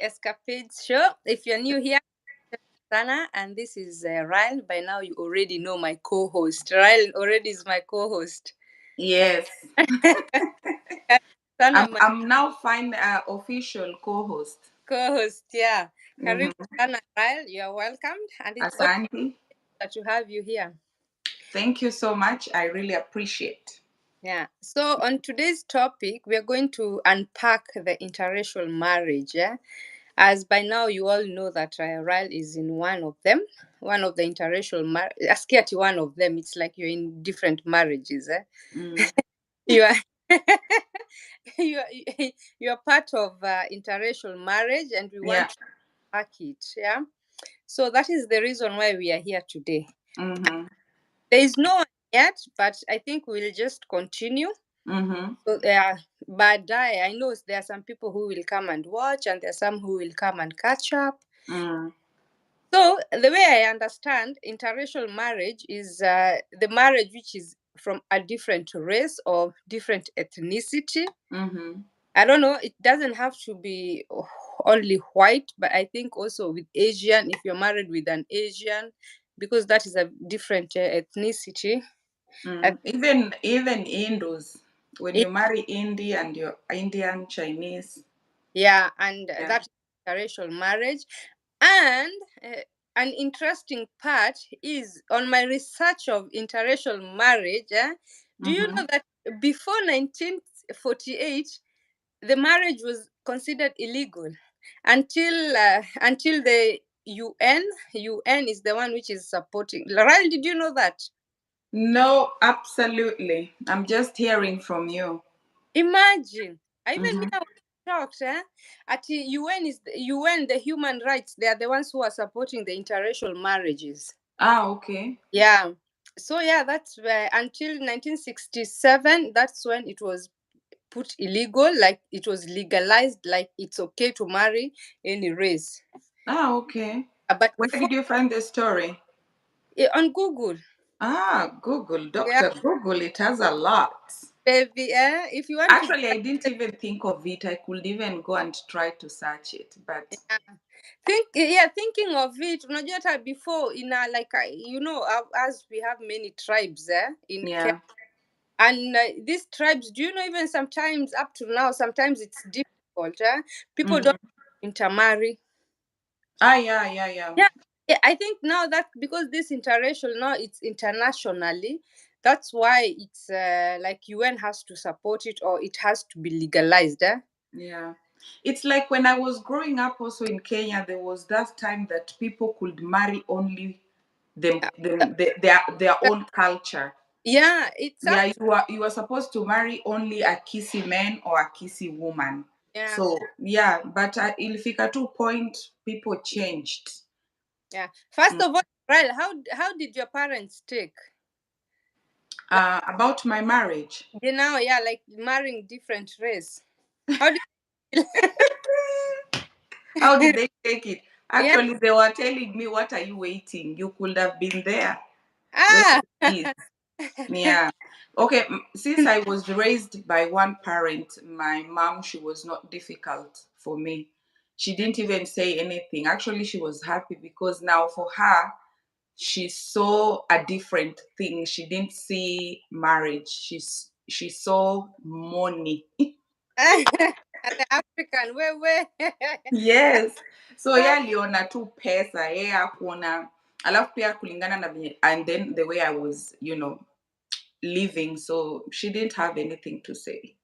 Escapades Show. If you're new here, Sana, and this is Ryan. By now, you already know my co-host. Ryan already is my co-host. Yes, Sana, I'm my I'm now fine official co-host. co-host. Yeah, Karibu Mm-hmm. Sana, Ryan. You are welcomed, and it's awesome Asante. that you have you here. Thank you so much. I really appreciate. Yeah. So on today's topic, we are going to unpack the interracial marriage. Yeah. As by now you all know that Ryle is in one of them, one of the interracial marriage. One of them. It's like you're in different marriages. Mm. You are you are you are part of interracial marriage, and we Yeah. want to unpack it. Yeah. So that is the reason why we are here today. Mm-hmm. There is no one yet, but I think we'll just continue. Mm-hmm. So but I know there are some people who will come and watch, and there are some who will come and catch up. Mm. So the way I understand interracial marriage is the marriage which is from a different race or different ethnicity. Mm-hmm. I don't know. It doesn't have to be only white, but I think also with Asian, if you're married with an Asian, because that is a different ethnicity. I Mm. Even Hindus, when you marry Indian and you're Indian Chinese. Yeah, and Yeah. that is interracial marriage. And an interesting part is on my research of interracial marriage. Do you Mm-hmm. know that before 1948, the marriage was considered illegal until the UN. UN is the one which is supporting. Laurel, did you know that? No, absolutely. I'm just hearing from you. Imagine. Even me, Mm-hmm. I was shocked. At the UN is the UN, the human rights. They are the ones who are supporting the interracial marriages. Ah, okay. Yeah. So yeah, that's where until 1967. That's when it was put illegal. Like it was legalized. Like it's okay to marry any race. Ah, okay. But Where before did you find the story? on Google, Ah, Google, yeah, Dr. Google, it has a lot. baby. If you want to, Actually, I didn't even think of it. I could even go and try to search it, but thinking of it, unajua hata before in a like as we have many tribes in Kenya, yeah. and these tribes, do you know, even sometimes up to now, sometimes it's difficult. People don't Mm-hmm. intermarry. Ah, yeah, yeah, yeah. Yeah, yeah. I think now that because this interracial now it's internationally, that's why it's like UN has to support it or it has to be legalized. Yeah. It's like when I was growing up also in Kenya, there was that time that people could marry only their own culture. Yeah, it's up. Yeah, you are supposed to marry only a Kisi man or a Kisi woman. Yeah, So yeah, but ilifika to point people changed. yeah. First Mm. of all, Ryle, how did your parents take? About my marriage. Yeah, like marrying different race. How did How did they take it? yeah? Actually, they were telling me, "What are you waiting? You could have been there where Ah, it is." Yeah. Okay. Since I was raised by one parent, my mom, she was not difficult for me. She didn't even say anything. Actually, she was happy because now for her, she saw a different thing. She didn't see marriage. She saw money. the African where Yes. So yeye aliona tu pesa, yeye hakuona, alafu pia kulingana na and then the way I was, living, so she didn't have anything to say.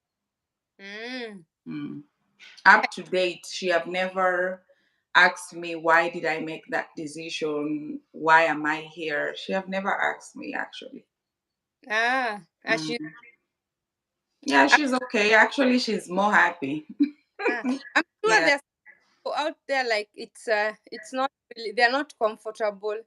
mm. Mm. Up to date, she have never asked me why did I make that decision, why am I here. She have never asked me actually. She Mm. Yeah, she's okay. Actually, she's more happy. I'm sure Yeah. there's people out there like it's not really, they're not comfortable.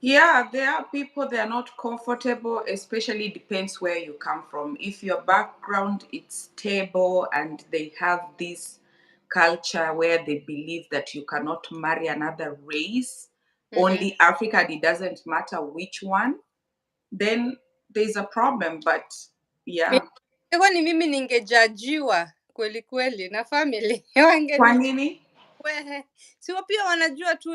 Yeah, there are people they are not comfortable, especially depends where you come from. If your background is stable and they have this culture where they believe that you cannot marry another race, Mm-hmm. only African, it doesn't matter which one, then there's a problem. But yeah. Ni mimi ningejajiwa kweli kweli, na family Kwa wangenijua. nini? Wehe, si pia wanajua tu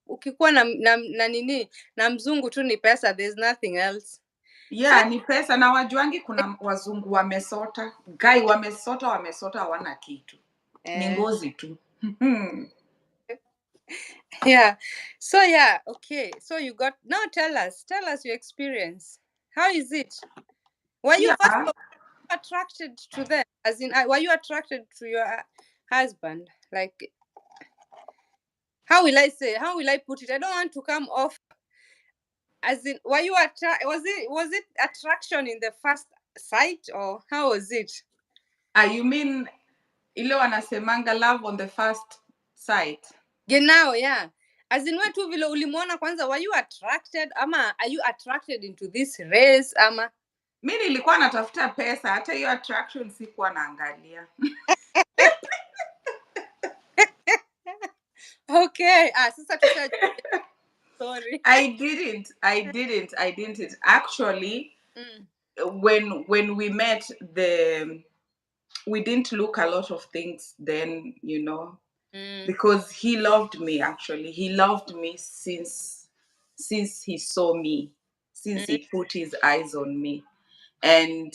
ukikuwa na nini na mzungu tu ni pesa, there's nothing else. So Yeah, ni pesa na wajuangi kuna wazungu wamesota. Guy wamesota hawana kitu. Ni eh, ngozi tu. yeah. So yeah, okay. So you got now. Tell us your experience. How is it? Were you first Yeah. of all attracted to them? As in, were you attracted to your husband? Like, how will I say? How will I put it? I don't want to come off as in. Were you was it attraction in the first sight, or how was it? You mean ile wanasemanga love on the first sight? Genau, yeah. As in, wewe tu vile ulimuona kwanza, were you attracted ama are you attracted into this race ama? Mi nilikuwa natafuta pesa, hata hiyo attraction sikuwa naangalia. Okay. Sasa tusha sorry. I didn't. Actually, Mm, when we met, we didn't look a lot of things then, mm, because he loved me. Actually, he loved me since he saw me, since mm. he put his eyes on me, and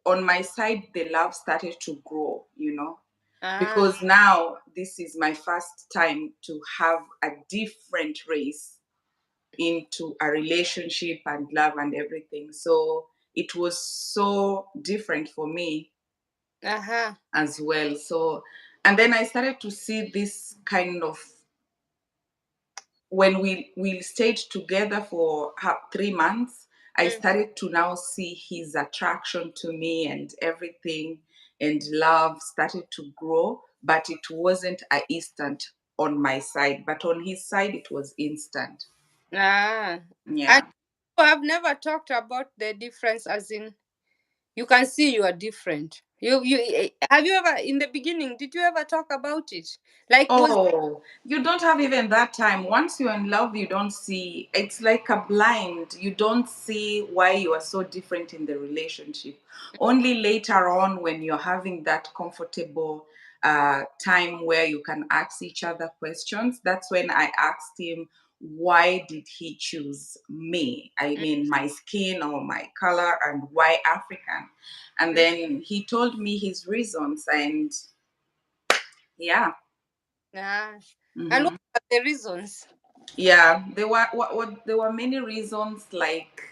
on my side the love started to grow, Ah, because now this is my first time to have a different race into a relationship and love and everything. So it was so different for me aha. as well. So, and then I started to see this kind of, when we stayed together for 3 months, I Mm. started to now see his attraction to me and everything, and love started to grow, but it wasn't a instant on my side, but on his side it was instant. Ah. And Yeah. you have never talked about the difference, as in you can see you are different. Have you ever in the beginning, did you ever talk about it? Like, was Oh, you don't have even that time. Once you're in love, you don't see. It's like a blind. You don't see why you are so different in the relationship. Only later on, when you're having that comfortable time where you can ask each other questions, that's when I asked him, why did he choose me? I mean, my skin or my color, and why African? And mm, then he told me his reasons, and yeah. ah. And what Mhm. are the reasons? Yeah, there were many reasons, like,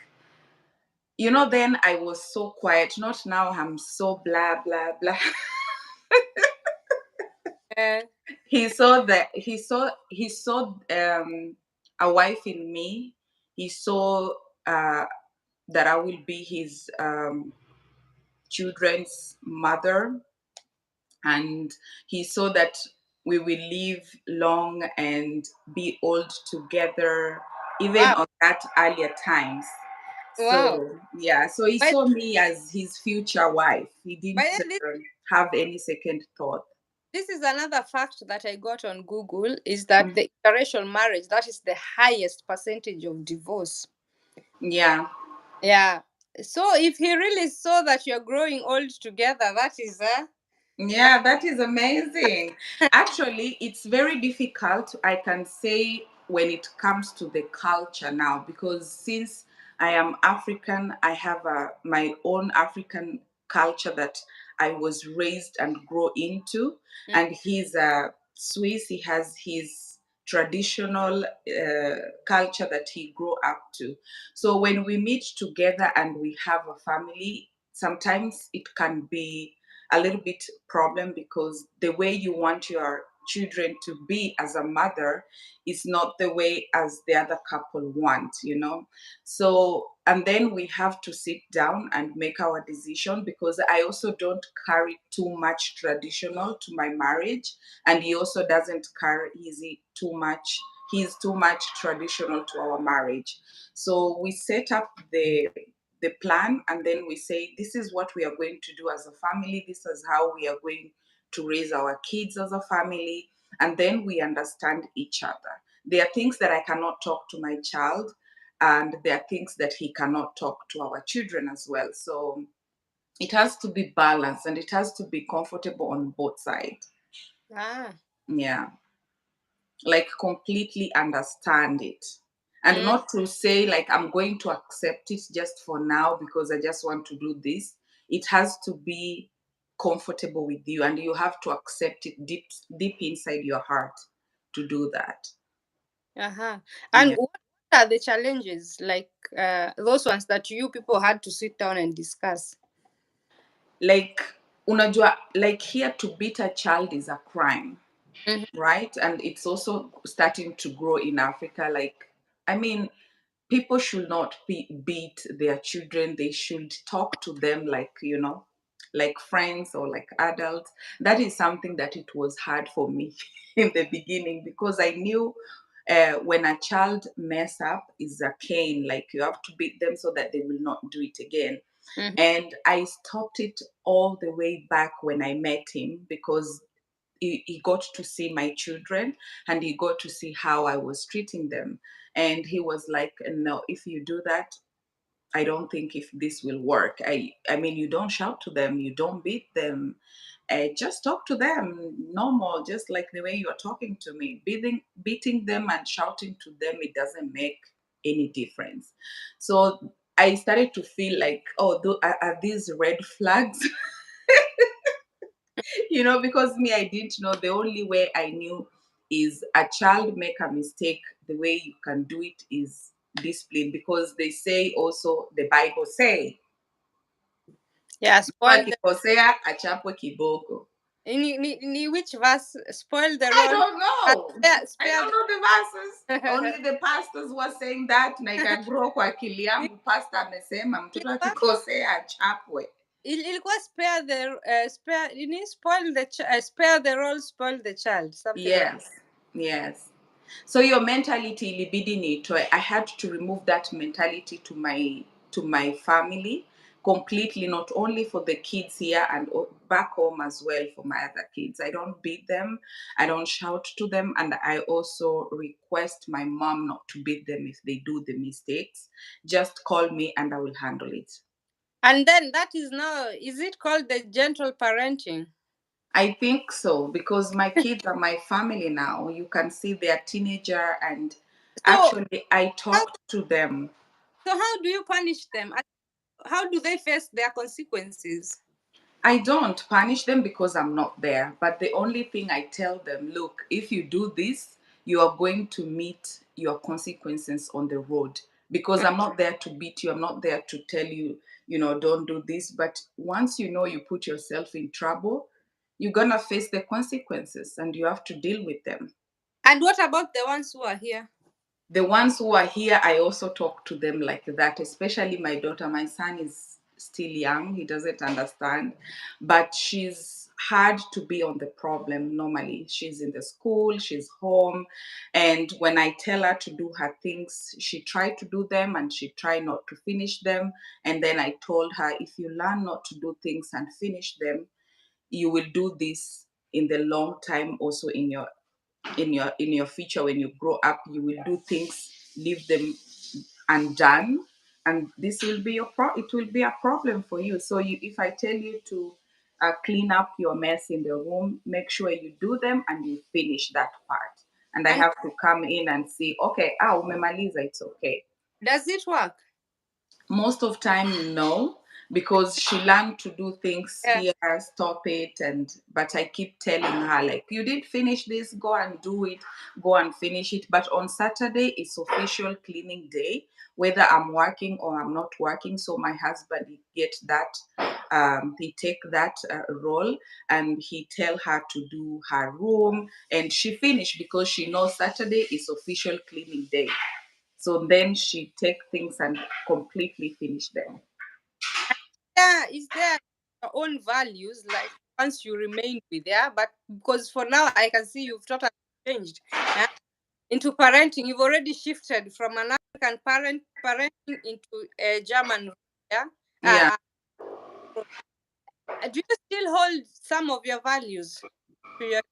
then I was so quiet, not now I'm so blah blah blah. Uh, He saw a wife in me. He saw uh that I will be his children's mother, and he saw that we will live long and be old together, even wow, on that earlier times. wow. So yeah, so he By saw me as his future wife. He by didn't then, this have any second thought. this is another fact that I got on Google, is that Mm. the interracial marriage, that is the highest percentage of divorce. Yeah. Yeah. So if he really saw that you're growing old together, that is that, Yeah, that is amazing. Actually, it's very difficult, I can say, when it comes to the culture now, because since I am African, I have my own African culture that I was raised and grow into. mm, And he's a Swiss, he has his traditional culture that he grew up to. So when we meet together and we have a family, sometimes it can be a little bit problem, because the way you want your children to be as a mother is not the way as the other couple want. So, and then we have to sit down and make our decision, because I also don't carry too much traditional to my marriage, and he also doesn't carry he's too much traditional to our marriage. So we set up the plan, and then we say, this is what we are going to do as a family, this is how we are going to raise our kids as a family, and then we understand each other. There are things that I cannot talk to my child, and there are things that he cannot talk to our children as well. So It has to be balanced and it has to be comfortable on both sides. Ah. Yeah, like completely understand it. And Mm. not to say like I'm going to accept it just for now because I just want to do this. It has to be comfortable with you and you have to accept it deep inside your heart to do that. Uh-huh. And Yeah. what are the challenges, like those ones that you people had to sit down and discuss? Like unajua, like here to beat a child is a crime, Mhm. right? And it's also starting to grow in Africa. Like, I mean, people should not beat their children. They should talk to them like, like friends or like adults. That is something that it was hard for me in the beginning because I knew when a child mess up is a cane, like you have to beat them so that they will not do it again. Mhm. And I stopped it all the way back when I met him because he got to see my children and he got to see how I was treating them. And he was like, no, if you do that, I don't think if this will work. I mean, you don't shout to them, you don't beat them. Just talk to them normal, just like the way you're talking to me. Beating them and shouting to them, it doesn't make any difference. So I started to feel like, oh, are these red flags? Because me, I didn't know. The only way I knew is a child make a mistake, the way you can do it is discipline, because they say also, the Bible say, Yeah, mtu spoil the. akikosea achapwe kiboko. Ni which verse? Spoil the I rod don't and know. I spare don't know the verses. the. Only the pastors were saying that, na ikagrow kwa akili yangu. Pastor amesema mtoto Ilikuwa akikosea achapwe. ilikuwa spare the spare, you need spoil the spare the role, spoil the child, something like. Yes, yes. So your mentality ilibidi nitoe. I had to remove that mentality to my family completely, not only for the kids here and back home as well for my other kids. I don't beat them, I don't shout to them, and I also request my mom not to beat them if they do the mistakes. Just call me and I will handle it. And then that is now, is it called the gentle parenting? I think so because my kids are my family now. You can see they're teenager and So actually I how talk to them. so how do you punish them? And how do they face their consequences? I don't punish them because I'm not there. But the only thing I tell them, look, if you do this, you are going to meet your consequences on the road. Because I'm not there to beat you. I'm not there to tell you, don't do this. But once you know you put yourself in trouble, you're going to face the consequences and you have to deal with them. And what about the ones who are here? The ones who are here, I also talk to them like that, especially my daughter. My son is still young, he doesn't understand, but she's hard to be on the problem normally. She's in the school, she's home, and when I tell her to do her things, she try to do them and she try not to finish them. And then I told her, if you learn not to do things and finish them, you will do this in the long time also in your future. When you grow up, you will do things, leave them undone, and this will be it will be a problem for you. So if I tell you to clean up your mess in the room, make sure you do them and you finish that part, and I And have to come in and see, okay, umemaliza, it's okay. does it work? Most of time, no, because she learned to do things Yeah. here, stop it. And but I keep telling her, like, you did finish this, go and do it, go and finish it. But on Saturday it's official cleaning day, whether I'm working or I'm not working. So my husband, he get that, he take that role, and he tell her to do her room, and she finish because she knows Saturday is official cleaning day. So then she take things and completely finish them. Yeah, is there your own values, like once you remain with there? But because for now I can see you've totally changed into parenting. You've already shifted from an African parenting into a German. Yeah. Yeah. Uh, do you still hold some of your values to your?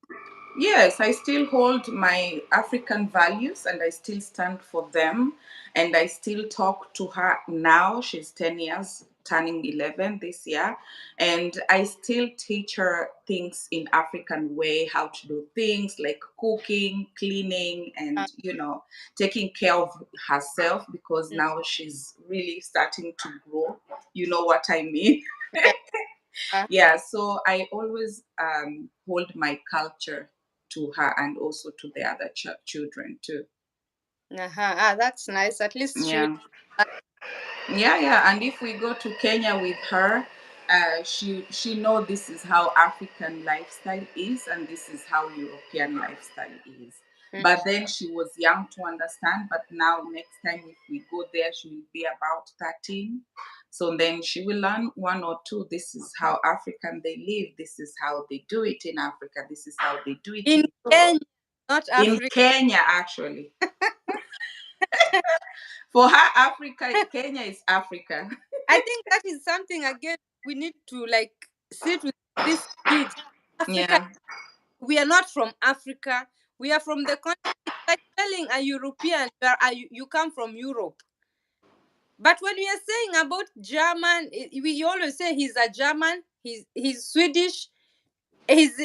Yes, I still hold my African values and I still stand for them. And I still talk to her now. She's 10 years, turning 11 this year, and I still teach her things in African way, how to do things like cooking, cleaning, Uh, and taking care of herself, because mm, now she's really starting to grow. You know what I mean? yeah. Yeah, so I always hold my culture to her and also to the other children too. That's nice. At least she. Yeah. Yeah. And if we go to Kenya with her, she know this is how African lifestyle is, and this is how European lifestyle is. Mm. But then she was young to understand. But now, next time if we go there, she will be about 13. So then she will learn one or two. This is how African they live. This is how they do it in Africa. This is how they do it In in Europe. Kenya, not In Africa. Kenya, actually. For her, Africa, Kenya is Africa. I think that is something again we need to like sit with these kids. Africa, Yeah. we are not from Africa. We are from the country. It's like telling a European you come from Europe. But when we are saying about German, we always say he's a German, he's Swedish, he's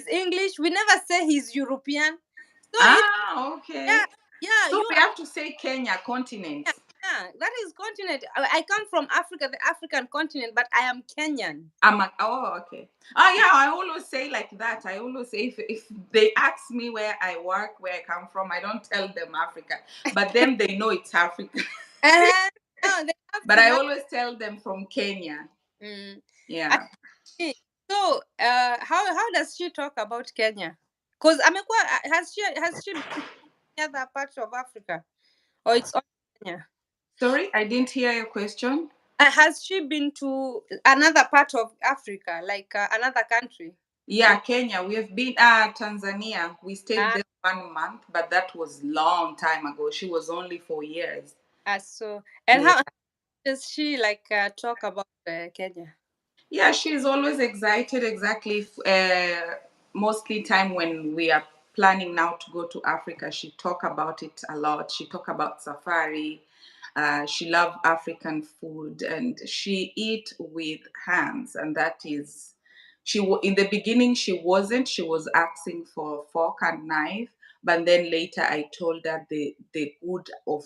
English. We never say he's European. So it Ah, yeah, okay. yeah, So you we have to say Kenya continent. yeah, yeah, that is continent. I come from Africa, the African continent, but I am Kenyan. Oh, okay. Oh, yeah, I always say like that. I always say if they ask me where I work, where I come from, I don't tell them Africa. But then they know it's Africa. Uh-huh. No, they have But to I know. always tell them from Kenya. Mm. I Yeah. see. So, how does she talk about Kenya? Because amekuwa has she been to any other parts of Africa, or it's only Kenya? Sorry, I didn't hear your question. Has she been to another part of Africa, like another country? Yeah, Kenya. We have been Tanzania. We stayed Ah, there 1 month, but that was long time ago. She was only 4 years. so and Yeah. how does she like talk about Kenya? Yeah, she's always excited. Exactly. Mostly time when we are planning now to go to Africa, she talk about it a lot. She talk about safari. She love African food, and she eat with hands, and that is in the beginning she wasn't. She was asking for fork and knife, but then later I told her the good of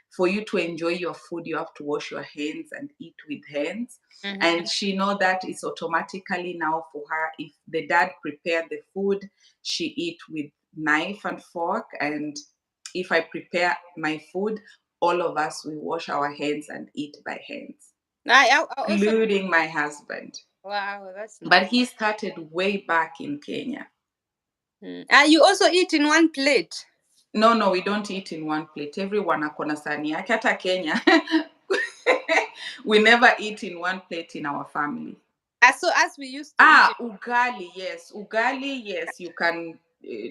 for you to enjoy your food, you have to wash your hands and eat with hands. Mm-hmm. And she know that it's automatically now for her. If the dad prepared the food, she eat with knife and fork. And if I prepare my food, all of us we wash our hands and eat by hands, I also including my husband. wow, that's But nice. he started way back in Kenya. You also eat in one plate. No, no, we don't eat in one plate. Everyone akona sahani yake. Hata Kenya, we never eat in one plate in our family. As we used to eat in Ugali, yes. Ugali, yes. You can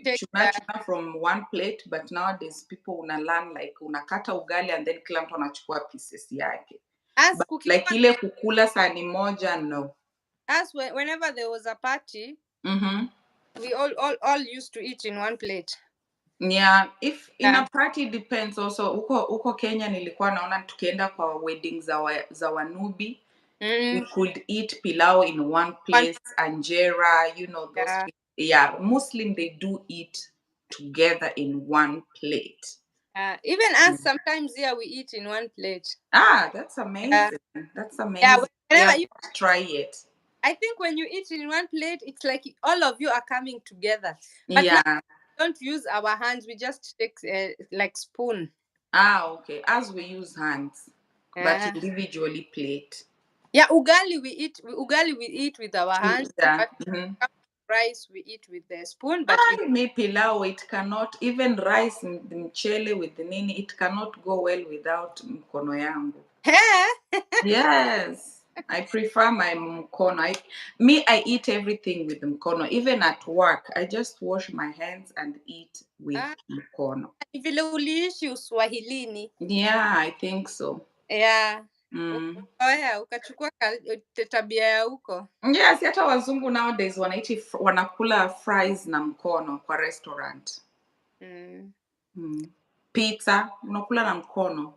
take chuna from one plate, but nowadays people una learn like unakata ugali and then kila mtu anachukua pieces yake. as But cooking like ile kukula sahani moja, no. whenever there was a party, Mm-hmm. we all used to eat in one plate. Yeah, if in Yeah. a party depends also. Uko Kenya nilikuwa naona tukienda kwa wedding za Wanubi, we Mm, could eat pilau in one one, place, anjera, those yeah. things. Yeah, Muslim they do eat together in one plate. Even us Mm. sometimes here we eat in one plate. That's Yeah. amazing. That's Yeah. amazing. We Whenever have you, to try it. I think when you eat in one plate, it's like all of you are coming together. But now Yeah. we don't use our hands; we just take like spoon. Okay. As we use hands, but Uh, individually plate. yeah, ugali we eat with our hands, Yeah. but Mm-hmm. rice we eat with the spoon. But in Me pilau, it cannot, even rice, mchele with the nini, it cannot go well without mkono yangu. Yes, I prefer my mkono. I eat everything with mkono. Even at work, I just wash my hands and eat with Ah, mkono. ni vile uliishi uswahilini. Yeah, I think so. Yeah. Mm. Ukaoea ukachukua tabia ya huko. Yes, hata wazungu nowadays wanakula fries na mkono kwa restaurant. Mm. Mm. Pizza unakula na mkono.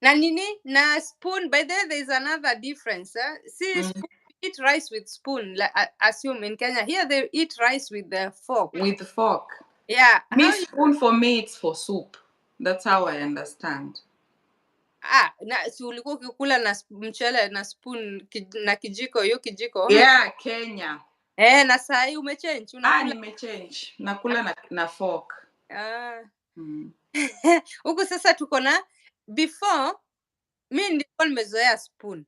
Na nini na spoon. By the way, there is another difference. See, Mm. spoon, eat rice with spoon. Like, assume in Kenya, here they eat rice with the fork. With fork. Yeah, Me how you spoon for me it's for soup. That's how I understand. na si ulikuwa ukikula na mchele na spoon na kijiko, hiyo kijiko Yeah, Kenya. na saa hii umechange unakula Nimechange. Nakula na fork. ah. Mm. Huku sasa tuko na before, mi nilikuwa nimezoea spoon.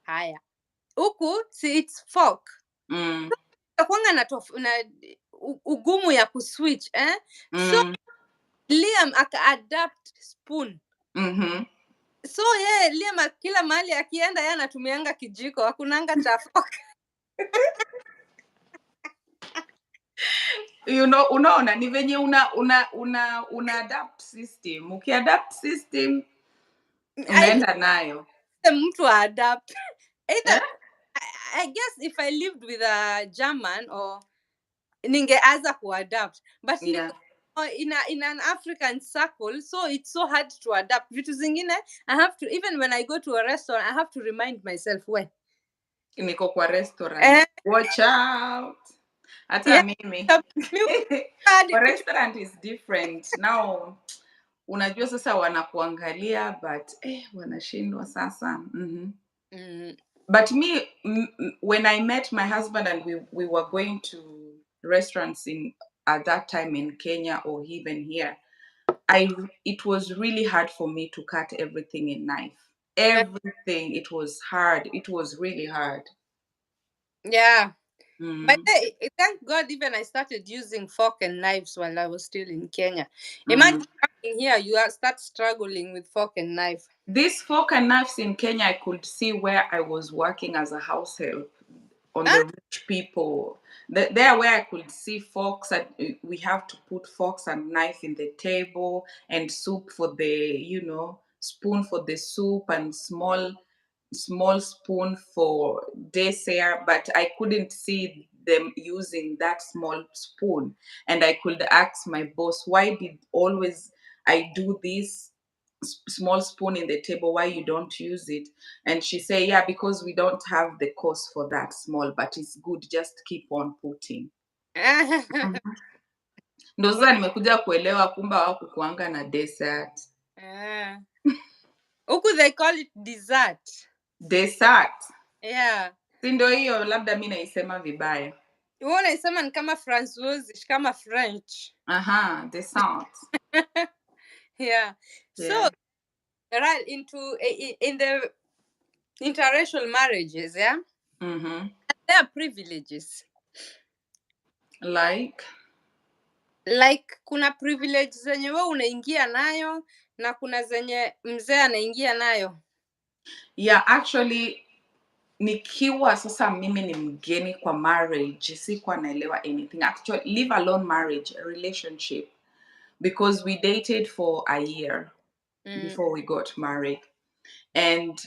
Haya, huku si it's fork. Mm. Nakuanga na ugumu ya kuswitch so Mm. Liam aka-adapt spoon. Mm-hmm. So Liam kila mahali akienda yeye anatumianga kijiko, hakunanga cha fork. You know, unaona ni venye una adapt system. Ukiadapt system unaenda nayo. Mtu adapt Eh? either. I guess if I lived with a German or ningeanza kuadapt, but Yeah. in an African circle, so it's so hard to adapt. Vitu zingine I have to, even when I go to a restaurant, I have to remind myself when. Niko kwa restaurant. Eh, Watch out. Hata yeah, mimi. mi hadi Kwa restaurant is different. Now unajua sasa wanakuangalia but wanashindwa sasa. Mm-hmm. mm, But me, when I met my husband and we were going to restaurants in at that time in Kenya or even here, it was really hard for me to cut everything in knife. Everything, it was hard. It was really hard. yeah. But Mm, thank God, even I started using fork and knives while I was still in Kenya. mm. Imagine coming here, you start struggling with fork and knife. These fork and knives in Kenya, I could see where I was working as a house help on Ah, the rich people. There where I could see forks and we have to put forks and knife in the table and soup for the, spoon for the soup and small spoon for dessert, but I couldn't see them using that small spoon. And I could ask my boss, why did always I do this small spoon in the table, why you don't use it? And she say, yeah, because we don't have the cost for that small, but it's good, just keep on putting. Mhm. Ndo sasa nimekuja kuelewa kumba hawakukuanga na dessert. ah. Huku they call it dessert. Dessert. Yeah. Si ndo hiyo labda mi naisema vibaya. Wewe unaisema ni kama Francois, kama French. Aha, dessert. Yeah. So, Yeah. right into in the interracial marriages, yeah? Mm-hmm. There are privileges. Like, Like kuna privilege zenye wewe unaingia nayo na kuna zenye mzee anaingia nayo. yeah, actually nikiwa sasa mimi ni mgeni kwa marriage, sikuwa naelewa anything. Actually, leave alone marriage, a relationship, because we dated for a year Mm. before we got married. And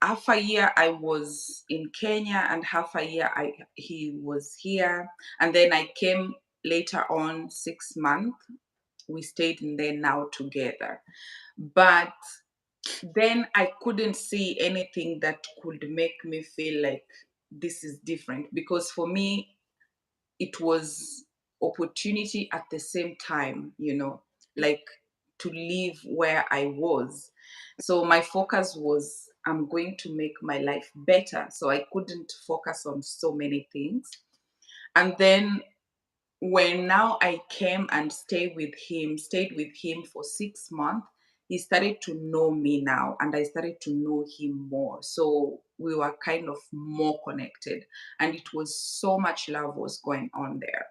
half a year I was in Kenya and half a year he was here. And then I came later on 6 months. We stayed in there now together. But then I couldn't see anything that could make me feel like this is different, because for me it was opportunity at the same time, like to live where I was. So my focus was I'm going to make my life better. So I couldn't focus on so many things. And then when now I came and stayed with him for 6 months, he started to know me now and I started to know him more. So we were kind of more connected and it was so much love was going on there.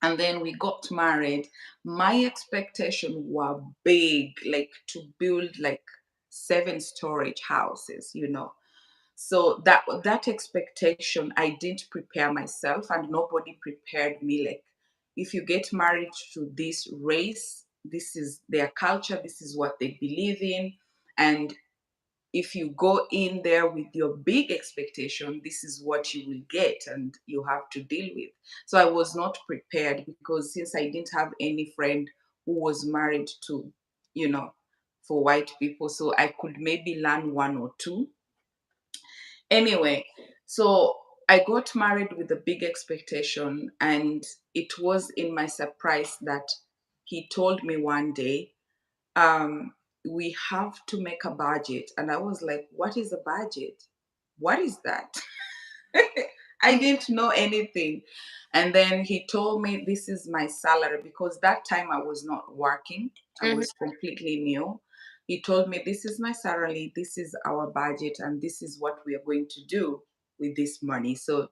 And then we got married. My expectation were big, like to build like 7 storage houses. So that expectation, I didn't prepare myself and nobody prepared me. Like, if you get married to this race, this is their culture, this is what they believe in. And if you go in there with your big expectation, this is what you will get and you have to deal with. So I was not prepared because since I didn't have any friend who was married to, you know, for white people, so I could maybe learn one or two. Anyway, so I got married with a big expectation, and it was in my surprise that he told me one day, we have to make a budget. And I was like, what is a budget? What is that? I didn't know anything. And then he told me, this is my salary, because that time I was not working. I Mm-hmm. was completely new. He told me, this is my salary, this is our budget, and this is what we are going to do with this money. So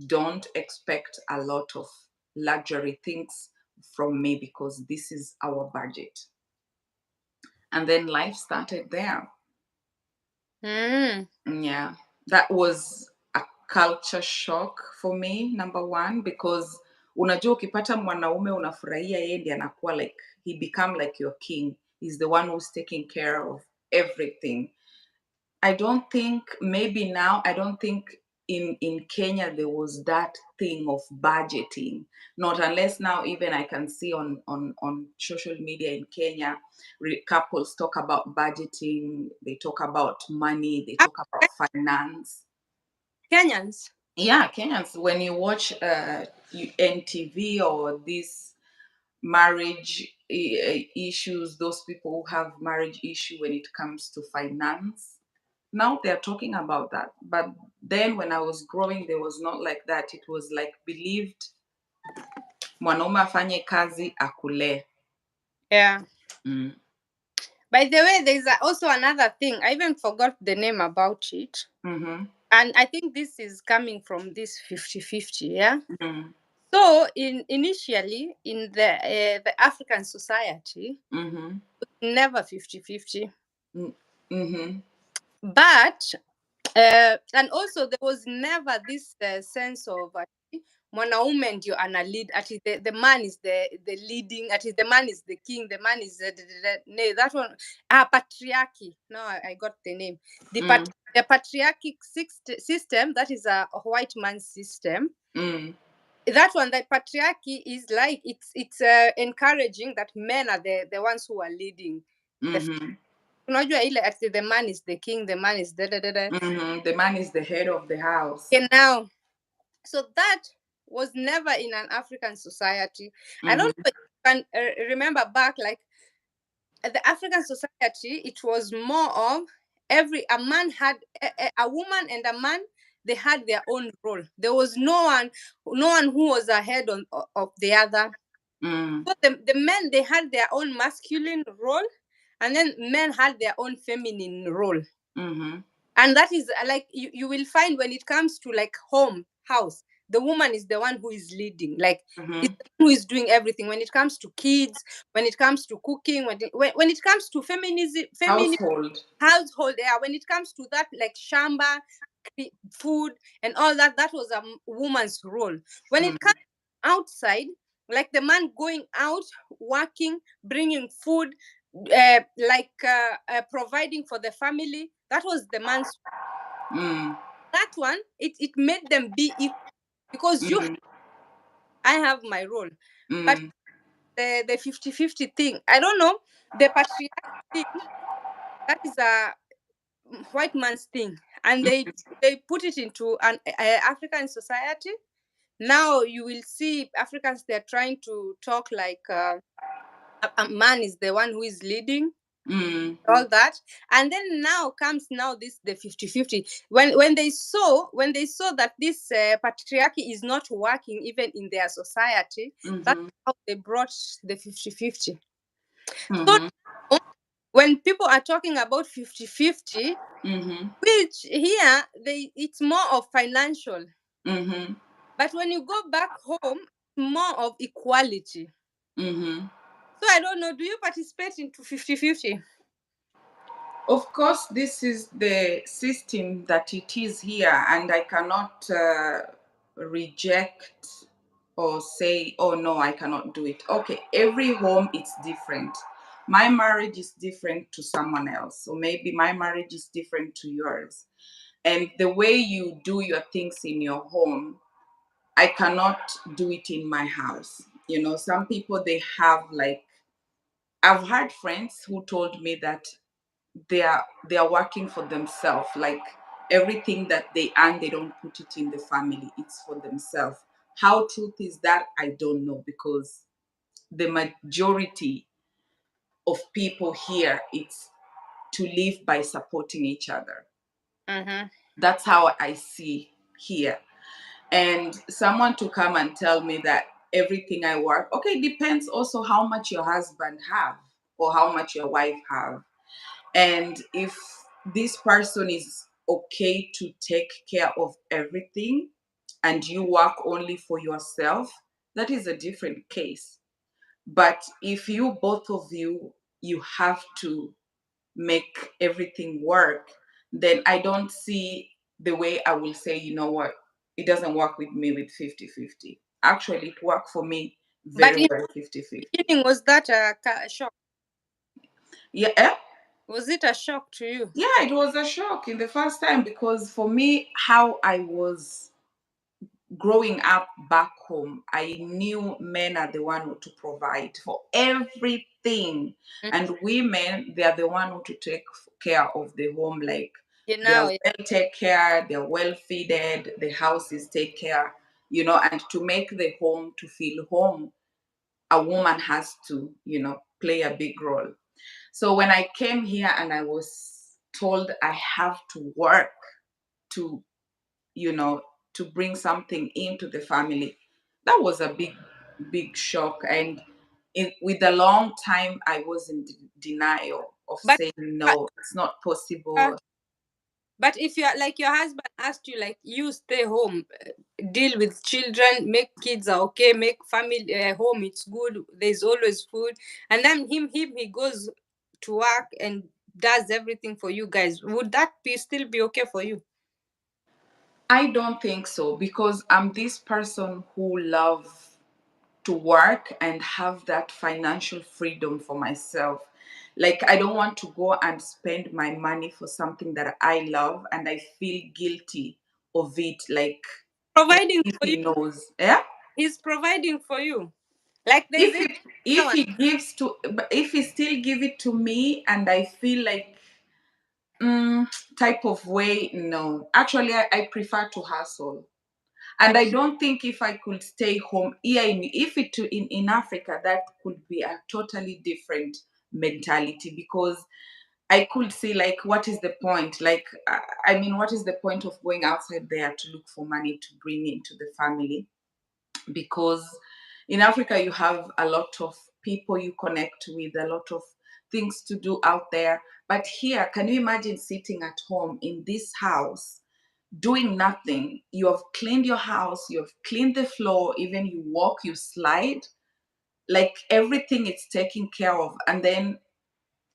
don't expect a lot of luxury things from me, because this is our budget. And then life started there. Mm. Yeah, that was a culture shock for me, number one, because unajua ukipata mwanaume unafurahia yeye ndiye anakuwa like, he become like your king. He's the one who's taking care of everything. I don't think, maybe now, I don't think in Kenya there was that thing of budgeting. Not unless now even I can see on social media in Kenya, couples talk about budgeting, they talk about money, they Ah, talk about finance. Kenyans. Yeah, Kenyans, when you watch NTV or this marriage issues, those people who have marriage issue when it comes to finance, now they're talking about that. But then when I was growing, there was not like that. It was like believed mwanaume afanye kazi akule. Yeah. Mm. By the way, there's also another thing. I even forgot the name about it. Mm-hmm. And I think this is coming from this 50-50. Yeah. Mm-hmm. So initially in the African society, Mm-hmm. never 50-50. Mm-hmm. But and also there was never this sense of mwanaume ndio ana lead, ati the man is the leading, ati the man is the king, the man is no, that one, patriarchy. No, I got the name. The patriarchic system, that is a white man system. Mm-hmm. That one, the patriarchy is like, it's encouraging that men are the ones who are leading the, Mm-hmm. unajua ile ati the man is the king, the man is da. Mm-hmm. The man is the head of the house. Okay, now, so that was never in an African society. I don't Mm-hmm. know if you can remember back, like the African society, it was more of every a man had a woman and a man. They had their own role. There was no one who was ahead of the other. Mm-hmm. So the men, they had their own masculine role, and then men had their own feminine role. Mm-hmm. And that is like, you will find when it comes to like home house, the woman is the one who is leading, like is Mm-hmm. the one who is doing everything when it comes to kids, when it comes to cooking, when it comes to feminism, Household. household, yeah, when it comes to that, like shamba, food and all that, that was a woman's role. When it Mm-hmm. comes outside, like the man going out, working, bringing food, providing for the family, that was the man's. Mm-hmm. That one, it made them be equal, because Mm-hmm. I have my role. But Mm-hmm. the 50-50 thing, I don't know, the patriarch thing, that is a white man's thing, and they put it into an African society. Now you will see Africans, they're trying to talk like a man is the one who is leading, Mm-hmm. all that. And then now comes now this the 50-50. When they saw that this patriarchy is not working even in their society, that's Mm-hmm. how they brought the 50-50. So Mm-hmm. when people are talking about 50-50, Mm-hmm. which here it's more of financial, Mm-hmm. but when you go back home, it's more of equality. Mm-hmm. So I don't know, do you participate into 50-50? Of course, this is the system that it is here, and I cannot reject or say, oh no, I cannot do it. Okay, every home is different. My marriage is different to someone else, so maybe my marriage is different to yours. And the way you do your things in your home, I cannot do it in my house. You know, some people, they have like I've had friends who told me that they are working for themselves. Like everything that they earn, they don't put it in the family. It's for themselves. How truth is that? I don't know, because the majority of people here, it's to live by supporting each other. Mm-hmm. That's how I see here. And someone to come and tell me that everything I work, okay, depends also how much your husband have or how much your wife have. And if this person is okay to take care of everything and you work only for yourself, that is a different case. But if you, both of you, you have to make everything work, then I don't see the way I will say, you know what, it doesn't work with me with 50-50. Actually, it worked for me But very in well the 50-50. beginning, was that a shock? Yeah, eh? Was it a shock to you? Yeah, it was a shock in the first time, because for me, how I was growing up back home, I knew men are the one who to provide for everything, Mm. and women, they are the one who to take care of the home. Like You they are know, well take care, they're well feeded, the house is take care, and to make the home to feel home, a woman has to, play a big role. So when I came here and I was told I have to work to, you know, to bring something into the family, that was a big, big shock. And with a long time, I was in denial of but saying, uh, no, it's not uh, possible. but if you are like your husband asked you, like, you stay home, deal with children, make kids are okay, make family home it's good, there's always food, and then him he goes to work and does everything for you guys, would that be still be okay for you? I don't think so, because I'm this person who love to work and have that financial freedom for myself. Like, I don't want to go and spend my money for something that I love and I feel guilty of it. Like, even Providing if for you, he knows, yeah. he's providing for you, like there's If this it, if one. he gives to, but if he still give it to me and I feel like, mm, type of way, no. Actually, I prefer to hustle. And I don't think if I could stay home here, if it in Africa, that could be a totally different mentality, because I could see, like, what is the point? Like, I mean, what is the point of going outside there to look for money to bring into the family? Because in Africa, you have a lot of people you connect with, a lot of things to do out there. But here, can you imagine sitting at home in this house doing nothing? You have cleaned your house, you have cleaned the floor, even you walk, you slide, like everything is taken care of. And then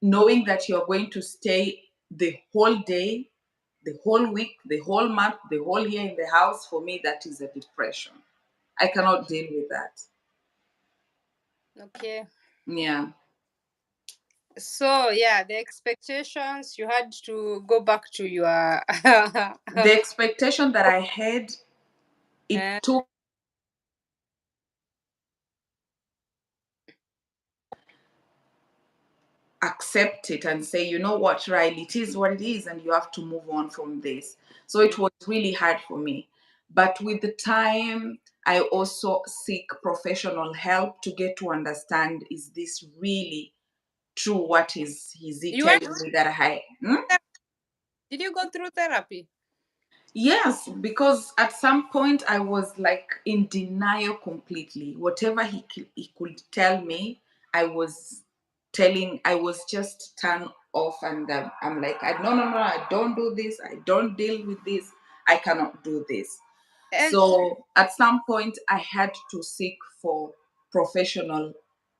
knowing that you're going to stay the whole day, the whole week, the whole month, the whole year in the house, for me, that is a depression. I cannot deal with that. Okay, Yeah. so yeah, the expectations, you had to go back to your The expectation that I had, it uh, took accept it and say, you know what, Riley, it is what it is, and you have to move on from this. So it was really hard for me. But with the time, I also seek professional help to get to understand, is this really true? What is he you went telling me that I did you go through therapy? Yes, because at some point I was like in denial completely. Whatever he could tell me, I was just turned off, and I'm like, no, no, no, I don't do this. I don't deal with this. I cannot do this. And So at some point, I had to seek for professional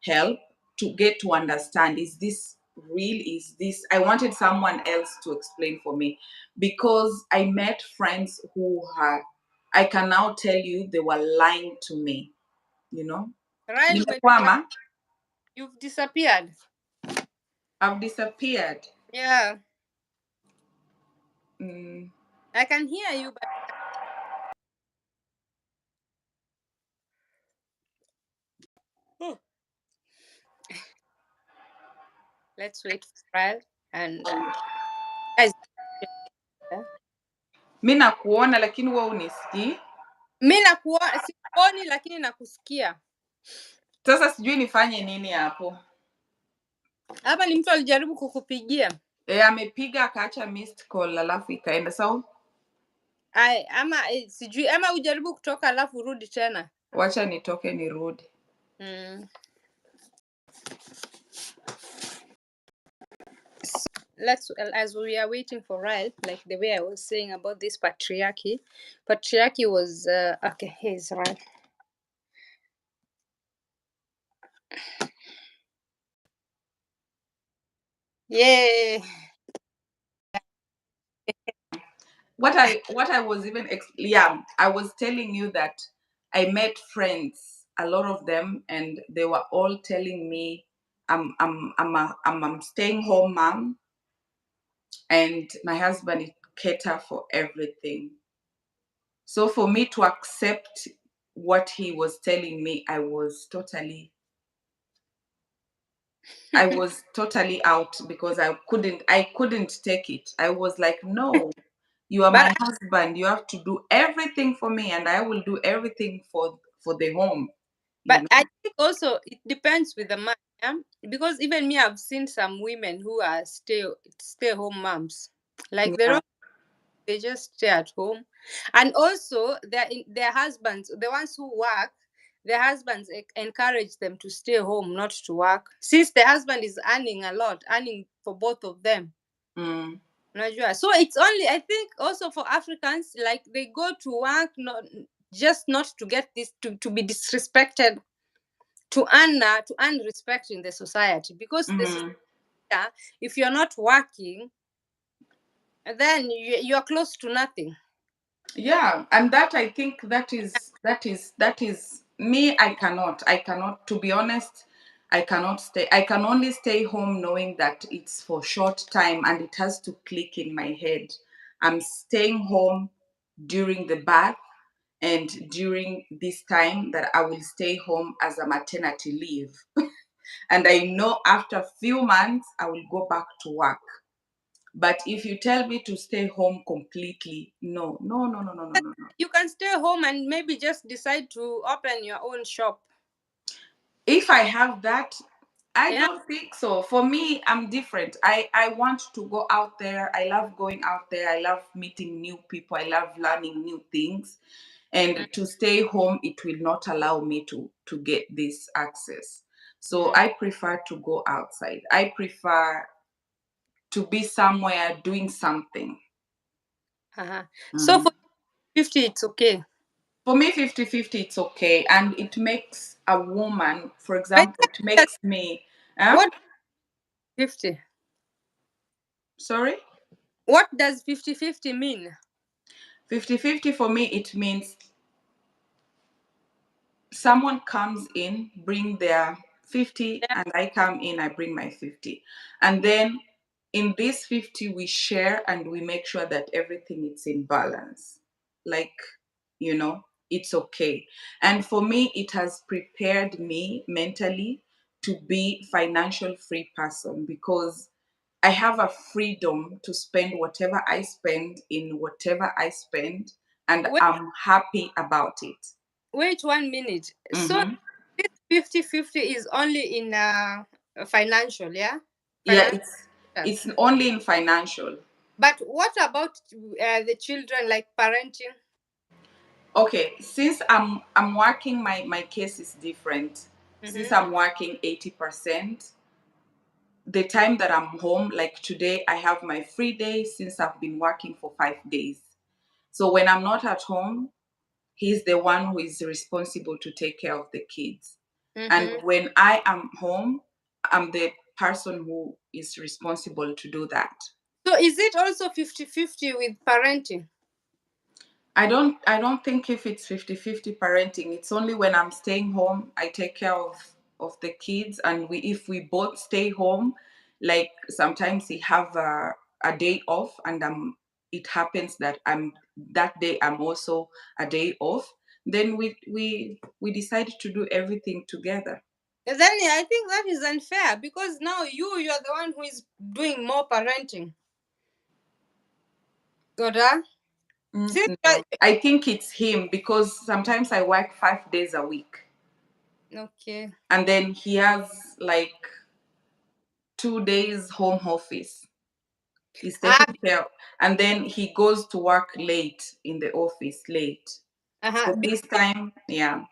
help to get to understand, is this real? Is this, I wanted someone else to explain for me, because I met friends who had, I can now tell you, they were lying to me, you know. Riley, Nimekwama, you've disappeared. I've disappeared. Yeah, Mm, I can hear you, but oh, Let's wait for Ryle and guys. Mi nakuona lakini wewe unisikii. Mi sikuoni lakini nakusikia. Sasa sijui nifanye nini hapo. Hapa ni mtu alijaribu kukupigia. Amepiga akaacha missed call alafu ikaenda. So Ama sijui, ama ujaribu kutoka alafu rudi tena. wacha nitoke nirudi. So as we are waiting for Ryle, like the way I was saying about this patriarchy was okay. Here's Ryle. Yay! What I was even I was telling you that I met friends, a lot of them, and they were all telling me I'm staying home mom, and my husband cater for everything. So for me to accept what he was telling me, I was totally out because I couldn't take it. I was like, no, you are But my husband. You have to do everything for me, and I will do everything for the home. You know? I think also it depends with the man, yeah? Because even me, I've seen some women who are stay home moms. Like Yeah. they just stay at home, and also their husbands, the ones who work, their husbands encourage them to stay home, not to work, since the husband is earning a lot, earning for both of them. Mm. So it's only, I think, also for Africans, like they go to work not to get this to be disrespected, to earn respect in the society, because the society, if you're not working, then you're close to nothing. Yeah, and that I think that is me. I cannot, to be honest. I cannot stay. I can only stay home knowing that it's for short time and it has to click in my head. I'm staying home during the birth and during this time that I will stay home as a maternity leave. And I know after a few months I will go back to work. But if you tell me to stay home completely, no, no, no, no, no, no, no, no. You can stay home and maybe just decide to open your own shop. If I have that, I Yeah. don't think so. For me, I'm different. I want to go out there. I love going out there. I love meeting new people. I love learning new things. And to stay home, it will not allow me to get this access. So I prefer to go outside. I prefer to be somewhere doing something. So for 50, it's okay. For me, 50-50, it's okay. And it makes a woman, for But example, it makes me. what 50? Sorry? What does 50-50 mean? 50-50 for me, it means someone comes in, bring their 50, Yeah. and I come in, I bring my 50. And then in this 50, we share and we make sure that everything is in balance. Like, it's okay. And for me, it has prepared me mentally to be financial free person because I have a freedom to spend whatever I spend in whatever I spend, and Wait, I'm happy about it. wait 1 minute. So Mm-hmm. this 50-50 is only in financial, yeah? Yeah, Financial. it's only in financial. But what about the children, like parenting? Okay, since I'm working, my case is different. Since Mm-hmm. I'm working 80%, the time that I'm home, like today, I have my free day since I've been working for 5 days. So when I'm not at home, he's the one who is responsible to take care of the kids. And Mm-hmm. when I am home, I'm the person who is responsible to do that. So is it also 50-50 with parenting? I don't think if it's 50-50 parenting. It's only when I'm staying home, I take care of the kids, and if we both stay home, like sometimes we have a day off, and it happens that that day I'm also a day off, then we decide to do everything together. Then I think that is unfair because now you're the one who is doing more parenting. Goda? Since No, I think it's him because sometimes I work 5 days a week, okay. and then he has like 2 days home office. He's Ah, taking care, and then he goes to work late in the office, late. uh-huh. So this time, yeah.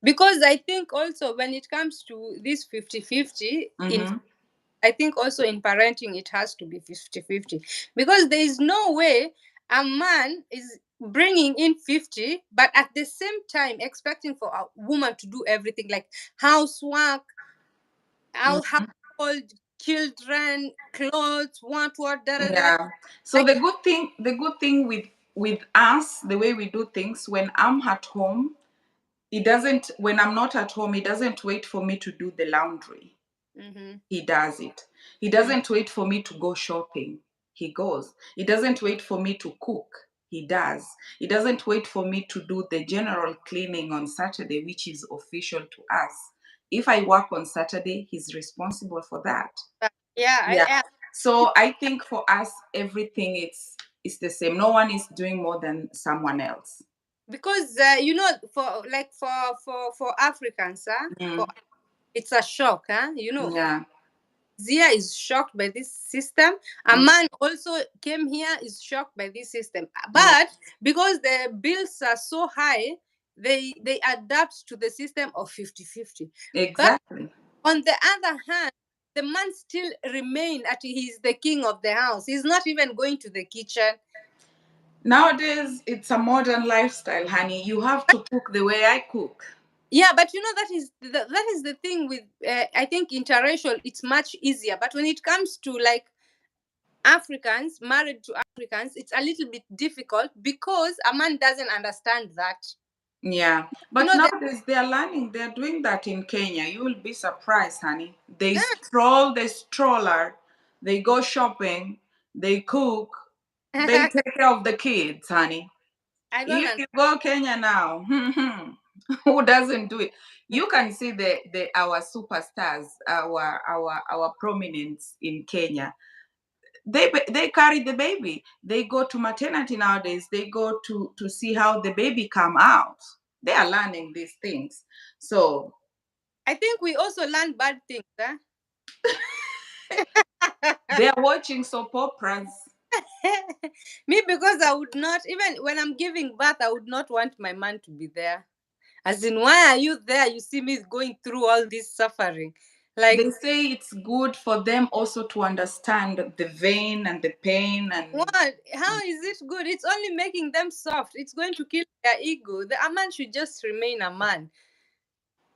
Because I think also when it comes to this 50-50 in Mm-hmm. I think also in parenting it has to be 50-50 because there is no way a man is bringing in 50 but at the same time expecting for a woman to do everything like housework, household, children, clothes, what, da, da, da, da. Yeah. So Like, the good thing with us, the way we do things, when I'm at home, he doesn't. When I'm not at home, he doesn't wait for me to do the laundry. mm-hmm. He does it. He doesn't wait for me to go shopping. He goes. He doesn't wait for me to cook. He does. He doesn't wait for me to do the general cleaning on Saturday, which is official to us. If I work on Saturday, he's responsible for that. Yeah, Yeah. yeah, So I think for us, everything is the same. No one is doing more than someone else. because for like for Africans, for Mm, it's a shock, yeah. Zia is shocked by this system. A Mm, man also came here is shocked by this system. yeah. But because the bills are so high, they adapt to the system of 50-50. But Exactly. on the other hand, the man still remain at he's the king of the house. He's not even going to the kitchen. Nowadays, it's a modern lifestyle, honey. You have to cook the way I cook. Yeah, but that is the thing with I think interracial. It's much easier. But when it comes to like Africans married to Africans, it's a little bit difficult because a man doesn't understand that. Yeah. You But know that nowadays, they are learning. They're doing that in Kenya. You will be surprised, honey. They stroll the stroller, they go shopping, they cook, they I take care of the kids, honey. don't If you go Kenya now, who doesn't do it? You can see the our superstars, our prominents in Kenya. They carry the baby. They go to maternity nowadays. They go to see how the baby come out. They are learning these things. So I think we also learn bad things. they are watching soap operas. Me because I would not even when I'm giving birth, I would not want my man to be there. As in, why are you there? You see me going through all this suffering. Like They say it's good for them also to understand the vein and the pain and what? How is it good? It's only making them soft. It's going to kill their ego. A man should just remain a man.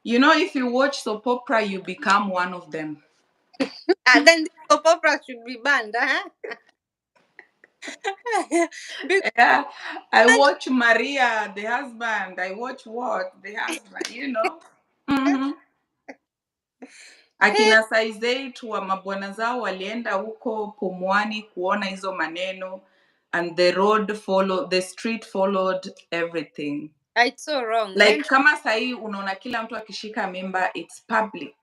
if you watch soap opera, you become one of them. Then the soap opera should be banned, huh? Because Yeah, I watch Maria, the husband. I watch what? The husband. Hmm. Akina Saizei wa mabwana zao walienda huko Pumwani kuona hizo maneno, and the street followed everything. it's so wrong. Men Like kama sahii unaona kila mtu akishika mimba, it's public.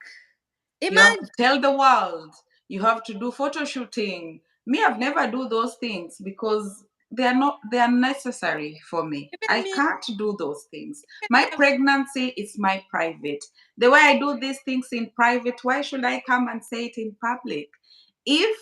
You have to imagine tell the world. You have to do photo shooting. Me, I've never do those things because they are necessary for me. even I me, can't do those things. even My I've, pregnancy is my private. The way I do these things in private, why should I come and say it in public? If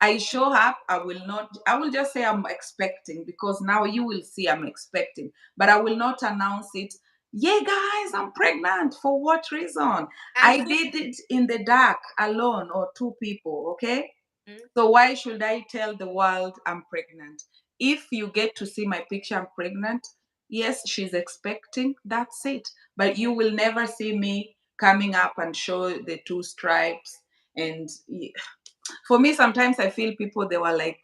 I show up, I will just say I'm expecting because now you will see I'm expecting, but I will not announce it. Yeah, guys, I'm pregnant. For what reason? I'm I so did it in the dark alone or two people, okay? mm, So why should I tell the world I'm pregnant? If you get to see my picture, I'm pregnant. Yes, she's expecting. That's it. But you will never see me coming up and show the two stripes. And for me, sometimes I feel people they are like,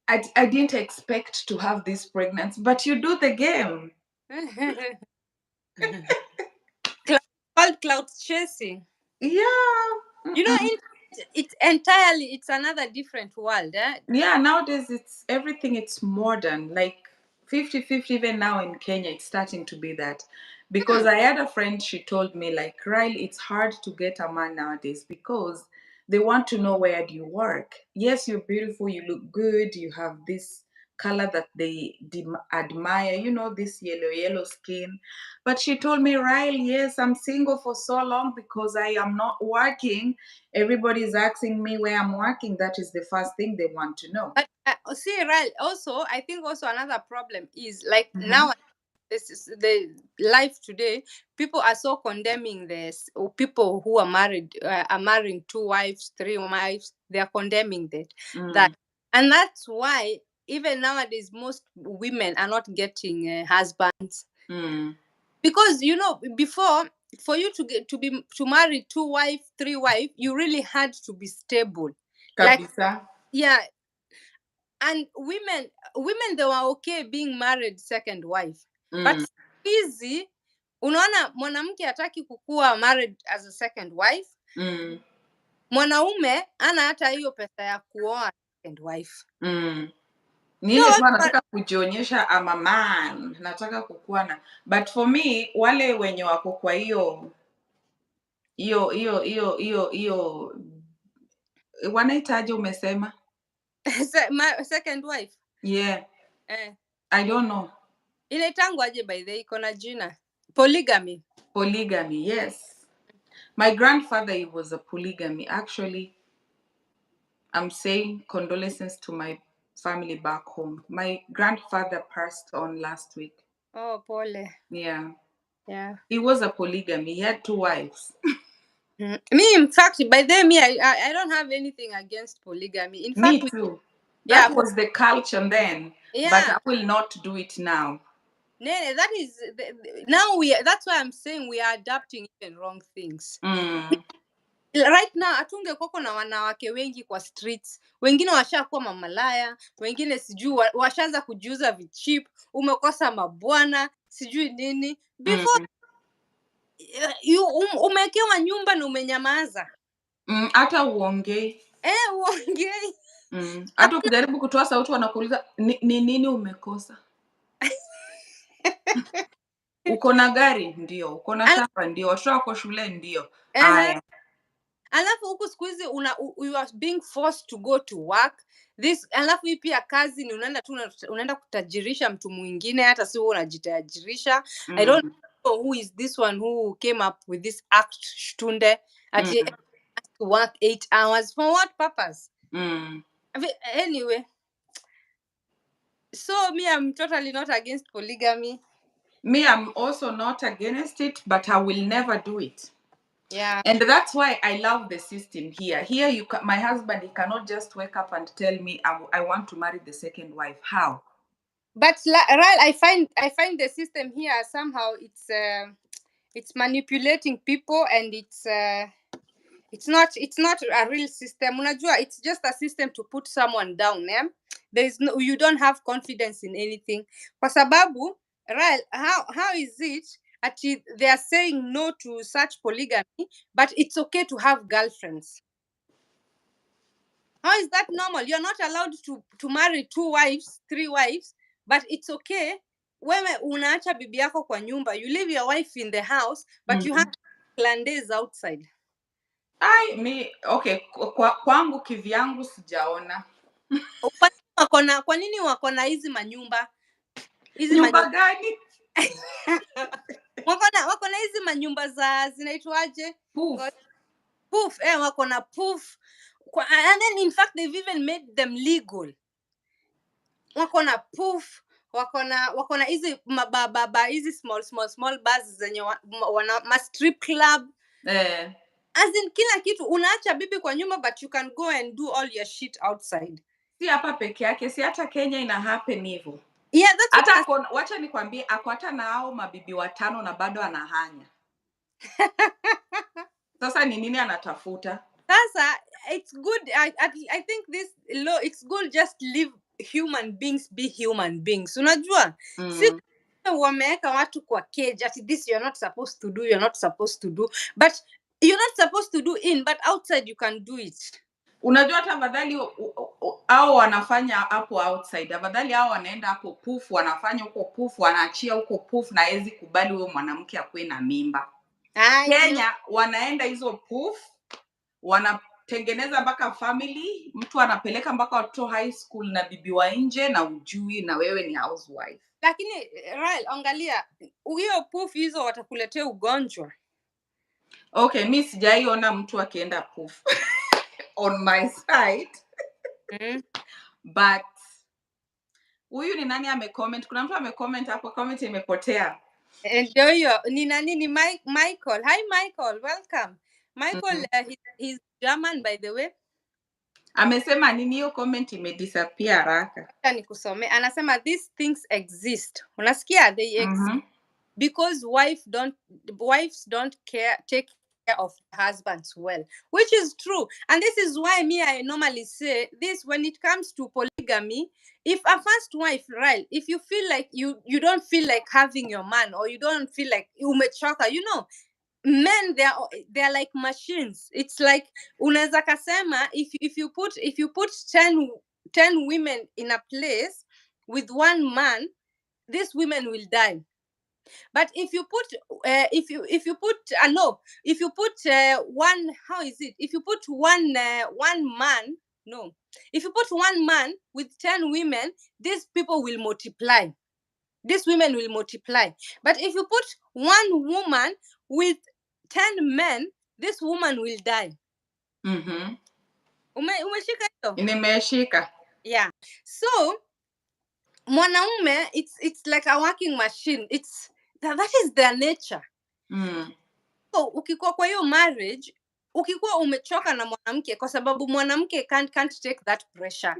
I didn't expect to have this pregnancy, but you do the game. cloud, called cloud chasing. Yeah. You know, Mm-mm. it's entirely it's another different world. Yeah, nowadays it's everything, it's modern. Like 50-50, even now in Kenya, it's starting to be that. Because I had a friend, she told me, like, Riley, it's hard to get a man nowadays because they want to know where do you work. Yes, you're beautiful, you look good, you have this color that they admire, you know, this yellow skin. But she told me, Riley, yes, I'm single for so long because I am not working. Everybody's asking me where I'm working. That is the first thing they want to know. But see, right? Also, I think also another problem is like Mm-hmm. now this is the life today. People are so condemning this, or people who are marrying two wives, three wives. They are condemning that, Mm, and that's why even nowadays most women are not getting husbands, mm. because before, for you to marry two wife, three wife, you really had to be stable, like, Kabisa. yeah. And women they were okay being married second wife, but Mm, hizi unaona mwanamke hataki kukuwa married as a second wife, mm, mwanaume ana hata hiyo pesa ya kuoa second wife. mm. Ni So ile tu anataka kujionyesha ama man, nataka kukuwa na, but for me wale wenye wako kwa hiyo wanaitaje umesema? my second wife, Yeah, eh, I don't know. inaitangwaje by the way, iko na jina polygamy. Polygamy, yes. My grandfather, he was a polygamy. Actually, I'm saying condolences to my family back home. My grandfather passed on last week. Oh, pole. Yeah. Yeah. He was a polygamy. He had two wives. Me, in fact, by the way, me, I don't have anything against polygamy. In fact, Me too. yeah, That was the culture then, but yeah. I will not do it now. Nene, that is now that's why I'm saying we are adapting even wrong things. Mm, Right now hatungekuwako na wanawake wengi kwa streets, wengine washakuwa mamalaya, wengine sijui washaanza kujiuza vichip, umekosa mabwana sijui nini. Before mm, umewekewa nyumba na umenyamaza, hata uongei. uongei. Hata ukijaribu kutoa sauti wanakuuliza ni nini umekosa. Uko na gari? Ndio. Uko na shamba? Ndio. Watoto wako shule? Ndio. Aya. Alafu huku siku hizi you are being forced to go to work this, alafu hii pia kazi ni unaenda kutajirisha mtu mwingine, hata si wewe unajitajirisha. I don't Mm, know who is this one who came up with this act stunde at mm, to work 8 hours for what purpose? mm. Anyway, so me, I'm totally not against polygamy. Me, I'm also not against it, but I will never do it. Yeah. And that's why I love the system here. Here, my husband, he cannot just wake up and tell me I want to marry the second wife. How? But right, I find the system here somehow it's manipulating people, and it's not a real system. Unajua, it's just a system to put someone down. You don't have confidence in anything kwa sababu, right, how is it they are saying no to such polygamy, but it's okay to have girlfriends? How is that normal? You're not allowed to marry two wives, three wives, but it's okay. Wewe unaacha bibi yako kwa nyumba, you leave your wife in the house, but you have Mm. clan days outside. Okay, kwangu kivyangu sijaona. Kwa nini wako na hizi manyumba Nyumba gani? wako na hizi manyumba zinaitwaje? Poof. Poof, wako na poof. And then in fact they've even made them legal. Wako na poof, wako na hizi mababa, hizi small bars zenye wana strip club. As in kila kitu, unaacha bibi kwa nyumba, but you can go and do all your shit outside. Si hapa peke yake, si hata Kenya ina happen hivyo. Yeah, that's hata wacha nikwambie, ako hata na hao mabibi watano na bado anahanya. Sasa ni nini anatafuta? Sasa it's good. I think this law, it's good, just leave human beings be human beings. Unajua, si wameweka watu kwa cage at this you're not supposed to do, you're not supposed to do, but you're not supposed to do in, but outside you can do it. Unajua hata afadhali hao wanafanya hapo outside, afadhali hao wanaenda hapo pufu, wanafanya huko pufu, wanaachia huko pufu, na hawezi kubali huyo mwanamke akuwe na mimba. Kenya wanaenda hizo pufu, wanatengeneza mpaka family, mtu anapeleka mpaka watoto high school na bibi wa nje, na ujui na wewe ni housewife. Lakini Rael, angalia hiyo pufu hizo watakuletea ugonjwa. Okay, mi sijaiona mtu akienda pufu on my side. But huyu ni nani amecomment? Kuna mtu amecomment hapo, comment imepotea. Ndio hiyo ni nani? Ni Michael. Hi Michael, welcome. Michael, he's German by the way. Amesema nini? Hiyo comment imedisappear haraka. Acha nikusomee. Anasema these things exist. Unasikia? They exist because wives don't take care of husbands well, which is true. And this is why I normally say this when it comes to polygamy. If a first wife, right, if you feel like you don't feel like having your man, or you don't feel like umechoka, men they're like machines. It's like unaweza kasema if you put 10 women in a place with one man, these women will die. But if you put one, how is it? If you put one man, no. If you put one man with 10 women, these people will multiply. These women will multiply. But if you put one woman with 10 men, this woman will die. Umeshika hiyo? Nimeshika. Yeah. So mwanaume, it's like a working machine. That is their nature. So ukikuwa kwa hiyo marriage, ukikuwa umechoka na mwanamke, kwa sababu mwanamke can't take that pressure.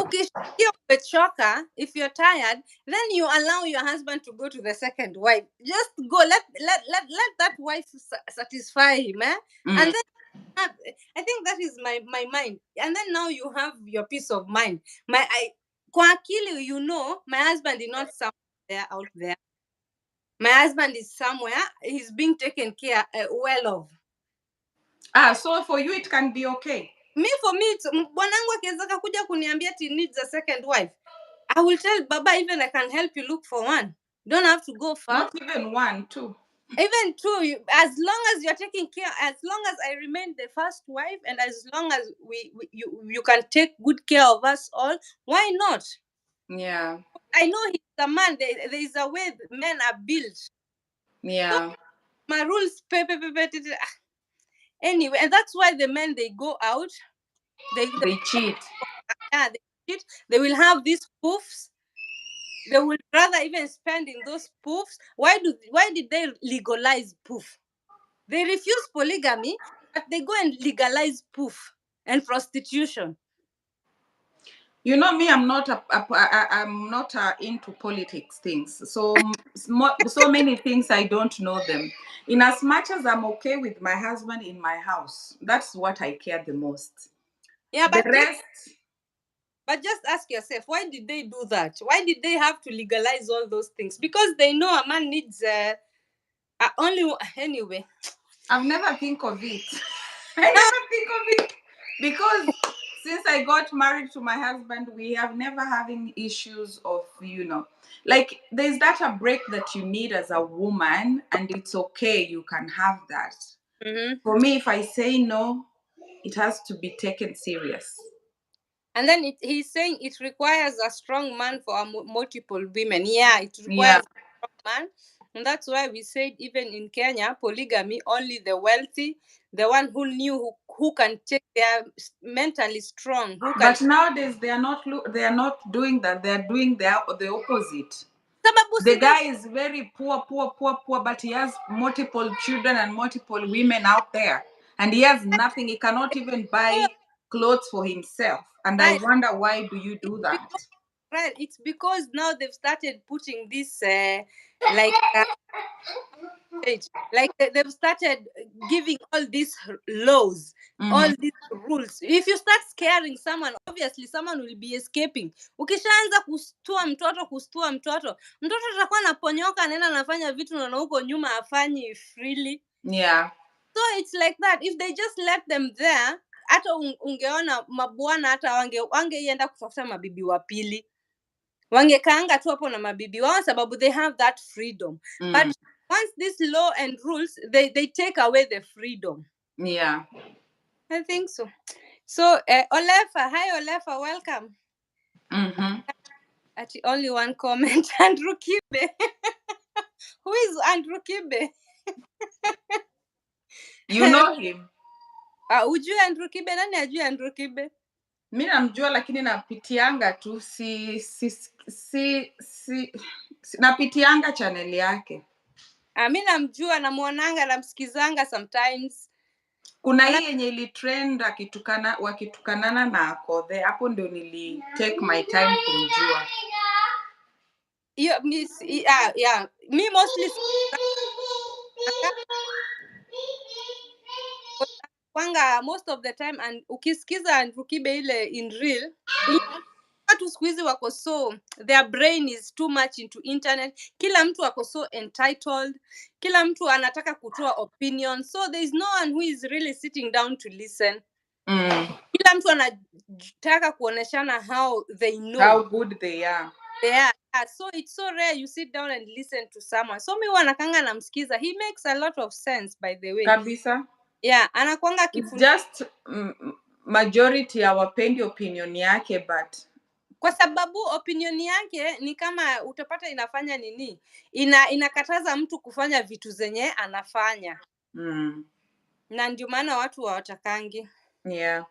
Ukishikia umechoka, if you're tired, then you allow your husband to go to the second wife. Just go, let that wife satisfy him, and then I think that is my mind. And then now you have your peace of mind. Kwa akili, my husband is not somewhere out there. My husband is somewhere, he's being taken care well of. So for you it can be okay. For me, bwanangu akiweza kuja kuniambia he needs a second wife, I will tell Baba, even I can help you look for one. Don't have to go far. Not even one, two. Even two, as long as you're taking care, as long as I remain the first wife, and as long as you can take good care of us all, why not? Yeah. I know he's a man. There is a way men are built. Yeah. So, my rules, anyway, and that's why the men, they go out, they cheat. Yeah, they cheat. They will have these poofs. They would rather even spend in those poofs. Why did they legalize poof? They refuse polygamy, but they go and legalize poof and prostitution. Me, I'm not I'm not into politics things. So many things I don't know them. In as much as I'm okay with my husband in my house, that's what I care the most. Yeah, but the rest. But just ask yourself, why did they do that? Why did they have to legalize all those things? Because they know a man needs only anyway. I've never think of it. I never think of it because since I got married to my husband, we have never having issues of like there's that a break that you need as a woman, and it's okay, you can have that. For me, if I say no, it has to be taken serious. And then he's saying it requires a strong man for multiple women. Yeah, it requires a strong man. And that's why we said even in Kenya, polygamy, only the wealthy, the one who knew who can take, they are mentally strong. But nowadays they are not doing that. They are doing the opposite. The guy is very poor, but he has multiple children and multiple women out there. And he has nothing. He cannot even buy clothes for himself. And I wonder, why do you do that? Right. It's because now they've started putting this like they've started giving all these laws, all these rules. If you start scaring someone, obviously someone will be escaping. Ukishaanza kustua mtoto atakuwa anaponyoka, anaenda anafanya vitu na huko nyuma afanyi freely. Yeah. So it's like that. If they just let them there, hata ungeona mabwana hata wangeienda kutafuta mabibi wa pili, wangekaanga tu hapo na mabibi wao, sababu they have that freedom. But once this law and rules, they take away the freedom. Yeah. I think so. So Olefa, hi Olefa, welcome. Actually, only one comment. Andrew Kibe. Who is Andrew Kibe? You know him? Ujue Andrew Kibe? Nani ajue Andrew Kibe? Mi namjua lakini napitianga tu napitianga chaneli yake. Mi namjua, namuonanga, namsikizanga sometimes. Kuna hii yenye ilitrend wakitukanana na Akodhe, hapo ndio nili take my time kumjua. Yeah, me mostly kwanga most of the time, and ukisikiza Andrew Kibe ile in real, watu siku hizi wako so, their brain is too much into internet. Kila mtu wako so entitled, kila mtu anataka kutoa opinion, so there is no one who is really sitting down to listen. Kila mtu anataka kuoneshana how they know, how good they are. Yeah, so it's so rare you sit down and listen to someone. So mi wanakanga namsikiza, he makes a lot of sense, by the way. Kabisa. Yeah, anakuanga just majority hawapendi opinion yake, but kwa sababu opinion yake ni kama utapata inafanya nini, inakataza mtu kufanya vitu zenye anafanya. Na ndio maana watu hawatakangi. Yeah.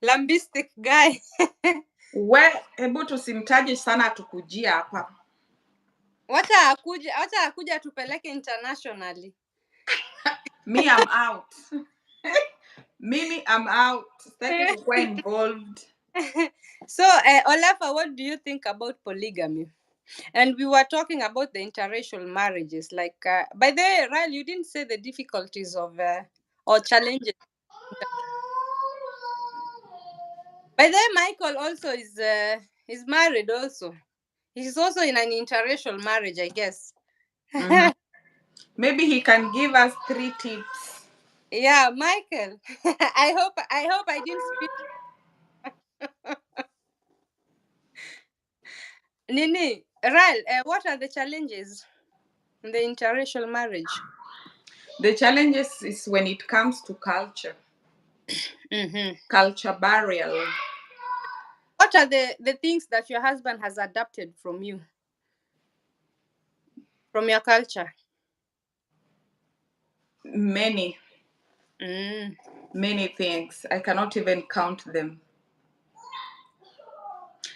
Lambistic guy. Hebu tusimtaje sana tukujia hapa. Wacha akuja tupeleke internationally. Me, I'm out. Mimi, I'm out. Sitaki kukuwa involved. So, Olefa, what do you think about polygamy? And we were talking about the interracial marriages. Like, by the way, Ryle, you didn't say the difficulties of or challenges. By the way, Michael also is married also. He's also in an interracial marriage, I guess. Maybe he can give us 3 tips. Yeah, Michael. I hope I didn't speak. Nini, Ryle, what are the challenges in the interracial marriage? The challenges is when it comes to culture. Culture barrier. What are the things that your husband has adapted from you? From your culture? Many. Many things. I cannot even count them.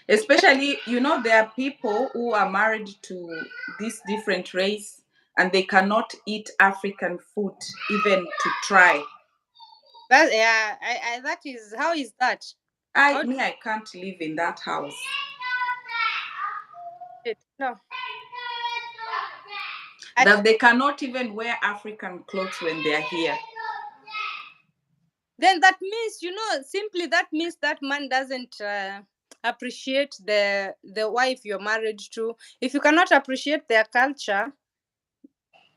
Especially, there are people who are married to this different race and they cannot eat African food even to try. That, yeah, that is, how is that? I can't live in that house. No. That they cannot even wear African clothes when they are here. Then that means, simply that means that man doesn't appreciate the wife you're married to. If you cannot appreciate their culture,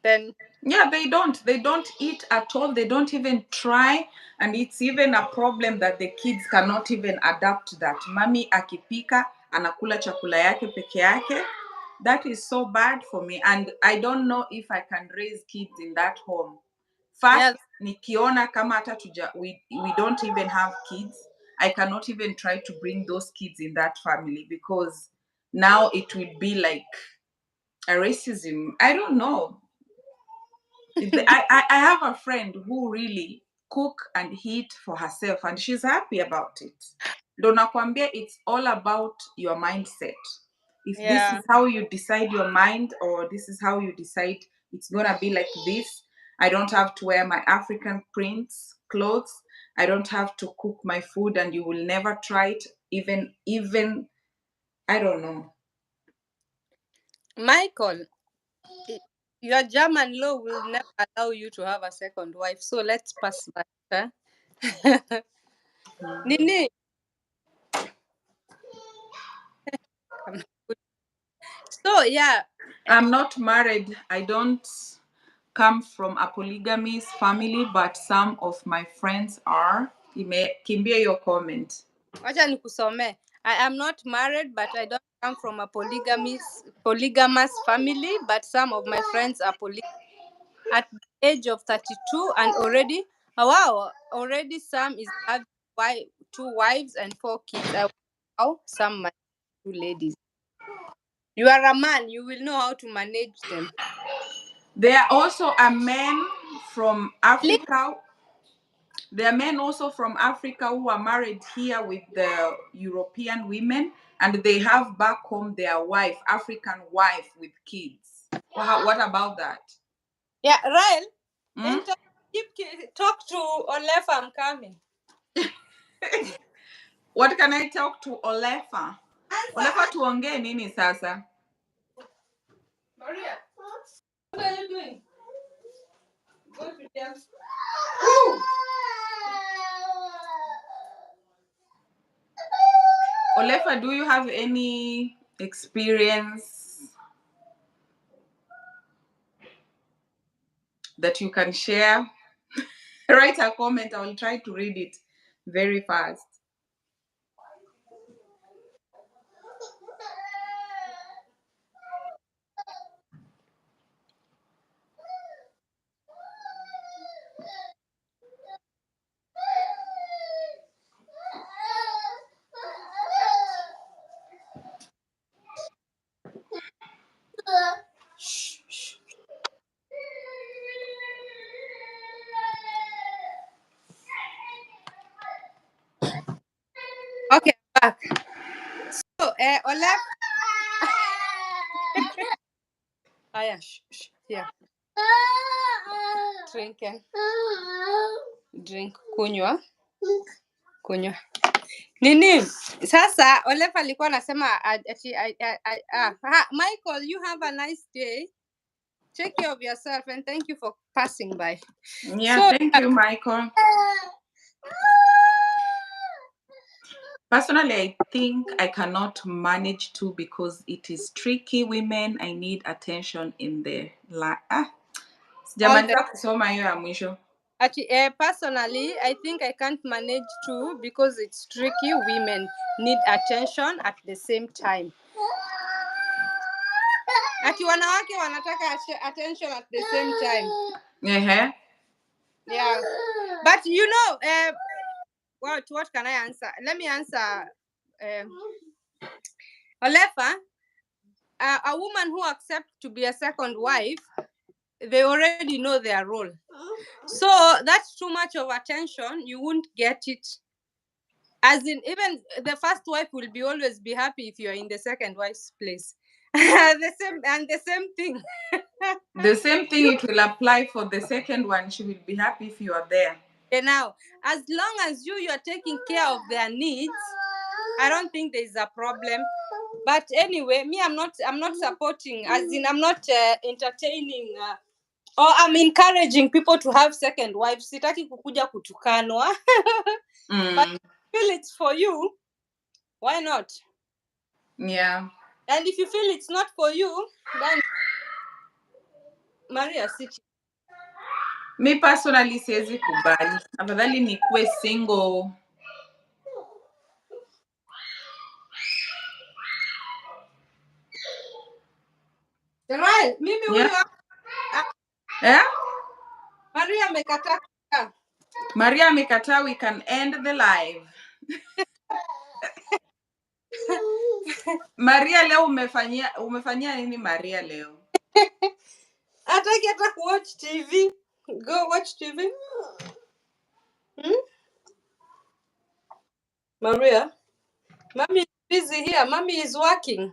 then yeah, they don't eat at all. They don't even try, and it's even a problem that the kids cannot even adapt that. Mami akipika anakula chakula yake peke yake. That is so bad for me, and I don't know if I can raise kids in that home. First, nikiona kama hata we don't even have kids, I cannot even try to bring those kids in that family, because now it will be like a racism. I don't know. I have a friend who really cook and eat for herself and she's happy about it. Ndo nakwambia, it's all about your mindset. If this is how you decide your mind, or this is how you decide it's gonna be like this, I don't have to wear my African prints clothes. I don't have to cook my food, and you will never try it. Even I don't know. Michael, your German law will never allow you to have a second wife. So let's pass that. Nini? So yeah, I'm not married. I don't come from a polygamous family, but some of my friends are. Kimbia your comment. Wacha nikusomee. I am not married, but I don't come from a polygamous family, but some of my friends are polygamous. At the age of 32 and already, oh, wow, already some is having 2 wives and 4 kids. I wonder how some manage 2 ladies. You are a man, you will know how to manage them. There are also a men from Africa. There are men also from Africa who are married here with the European women, and they have back home their wife, African wife with kids. What about that? Yeah, Ryle, Hmm? talk to Olef, I'm coming. What can I talk to Olefa? Olefa tuongee nini sasa? Maria, what are you doing? Go to them. Olefa, do you have any experience that you can share? Write a comment. I will try to read it very fast. Okay, back. So, Olaf, Aya, here. Drink, kunywa. Nini? Sasa Olaf alikuwa anasema ati Michael, you have a nice day. Take care of yourself and thank you for passing by. Yeah, So, thank you, Michael. Personally, I think I cannot manage to because it is tricky. Women, I need attention in the all the sijamaliza kusoma hiyo ya mwisho. personally, I think I can't manage too because it's tricky. Women need attention at the same time. Ati wanawake wanataka attention at the same time. Yeah. But you know, what can I answer? Let me answer. Olefa, a woman who accepts to be a second wife, they already know their role. So that's too much of attention. You won't get it. As in, even the first wife will always be happy if you're in the second wife's place. the same thing. The same thing it will apply for the second one. She will be happy if you are there. And now, as long as you're taking care of their needs, I don't think there's a problem. But anyway, me, I'm not supporting, as in I'm not entertaining or I'm encouraging people to have second wives. Sitaki kukuja kutukanwa. But if you feel it's for you, why not? Yeah. And if you feel it's not for you, then Maria, sit. Me personally siwezi kubali. Afadhali nikuwe single. Right, mimi huyu Yeah? Maria amekataa. Maria amekataa, we can end the live. Maria leo umefanyia nini Maria leo? Hataki hata kuwatch TV. Go watch TV. Maria, mommy is busy here. Mommy is working.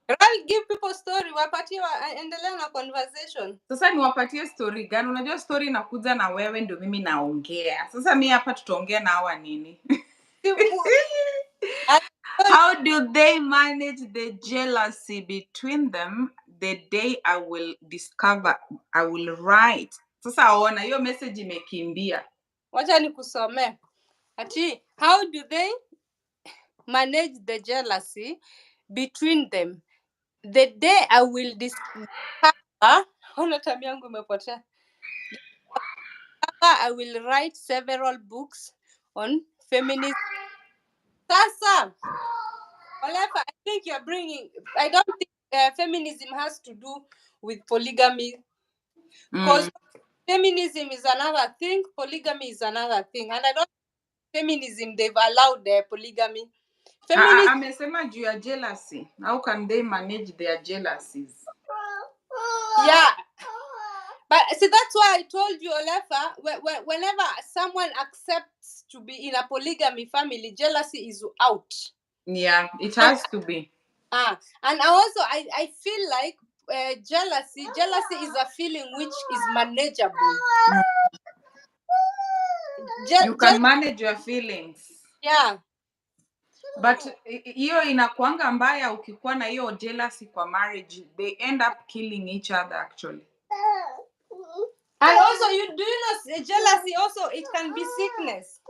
Right, give people story. Wapatie endelea na conversation. Sasa niwapatie story gani? Unajua story inakuja na wewe ndio mimi naongea. Sasa mimi hapa tutaongea na hawa nini? How do they manage the jealousy between them? The day I will discover, I will write. Sasa ona hiyo message imekimbia. Wacha nikusomee. Ati, how do they manage the jealousy between them? the day I will discover, ona time yangu imepotea. I will write several books on feminism. Sasa, Olefa, I think you're bringing. I don't think feminism has to do with polygamy, because feminism is another thing, polygamy is another thing, and I don't think feminism they've allowed polygamy. Feminism, Amesema juu ya jealousy. How can they manage their jealousies? yeah. But see, that's why I told you, Olefa, whenever someone accepts to be in a polygamy family, jealousy is out. Yeah, it has to be. And I feel like jealousy is a feeling which is manageable. You can manage your feelings. Yeah. But hiyo inakuanga mbaya ukikuwa na hiyo jealousy kwa marriage. They end up killing each other actually. And also, do you know jealousy also it can be sickness.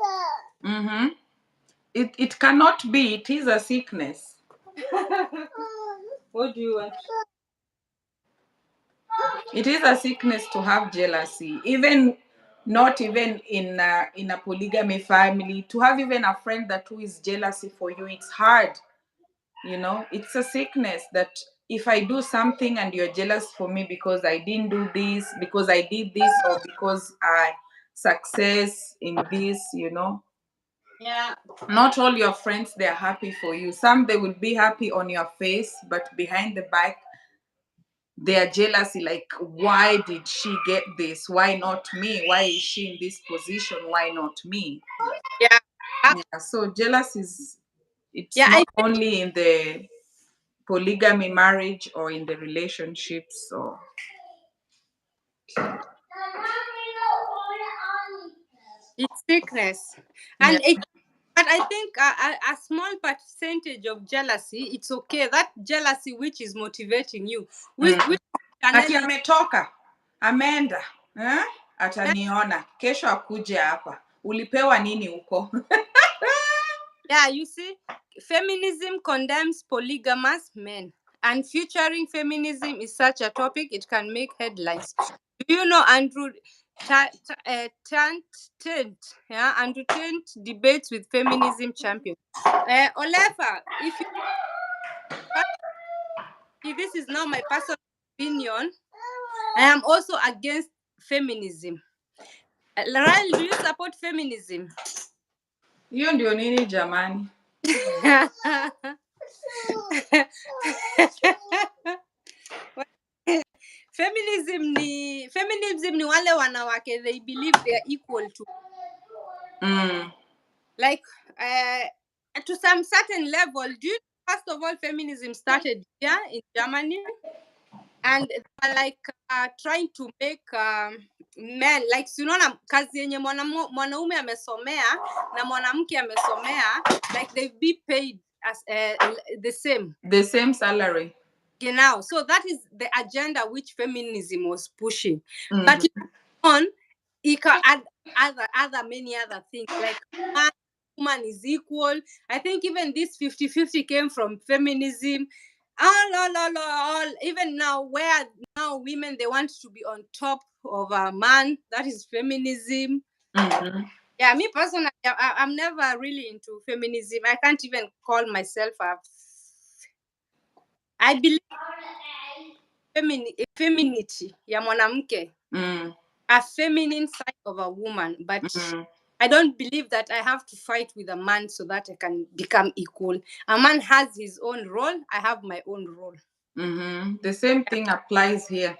It cannot be. It is a sickness. What do you want? It is a sickness to have jealousy. Even not even in a polygamy family, to have even a friend that who is jealousy for you, it's hard. You know, it's a sickness that if I do something and you're jealous for me because I didn't do this, because I did this, or because I success in this, you know. Yeah. Not all your friends they're happy for you. Some they will be happy on your face, but behind the back they are jealousy, like why did she get this? Why not me? Why is she in this position? Why not me? Yeah. Yeah, so jealousy is, it's Yeah, not only in the polygamy marriage or in the relationships or it's sickness. yeah. And but I think a small percentage of jealousy, it's okay. That jealousy which is motivating you, which Ati channeling. ametoka ameenda ataniona kesho akuje hapa, ulipewa nini huko? Yeah, you see, feminism condemns polygamous men, and featuring feminism is such a topic it can make headlines. Do you know Andrew Tent? Yeah, Andrew Tent debates with feminism champions. Olefa, if this is not my personal opinion, I am also against feminism. Laral, do you support feminism? Hiyo ndio nini jamani? Feminism ni wale wanawake they believe they are equal to, like to some certain level. Do you first of all feminism started here in Germany, and they were like trying to make men like, unaona kazi yenye mwanaume amesomea na mwanamke amesomea, like they be paid as the same salary. Genau. So that is the agenda which feminism was pushing. But on, it can add many other things, like man, woman is equal. I think even this 50-50 came from feminism. All even now, where now women they want to be on top of a man, that is feminism. Yeah, me personally, I'm never really into feminism. I can't even call myself I believe femininity ya mwanamke, a feminine side of a woman, but I don't believe that I have to fight with a man so that I can become equal. A man has his own role, I have my own role. The same thing applies here.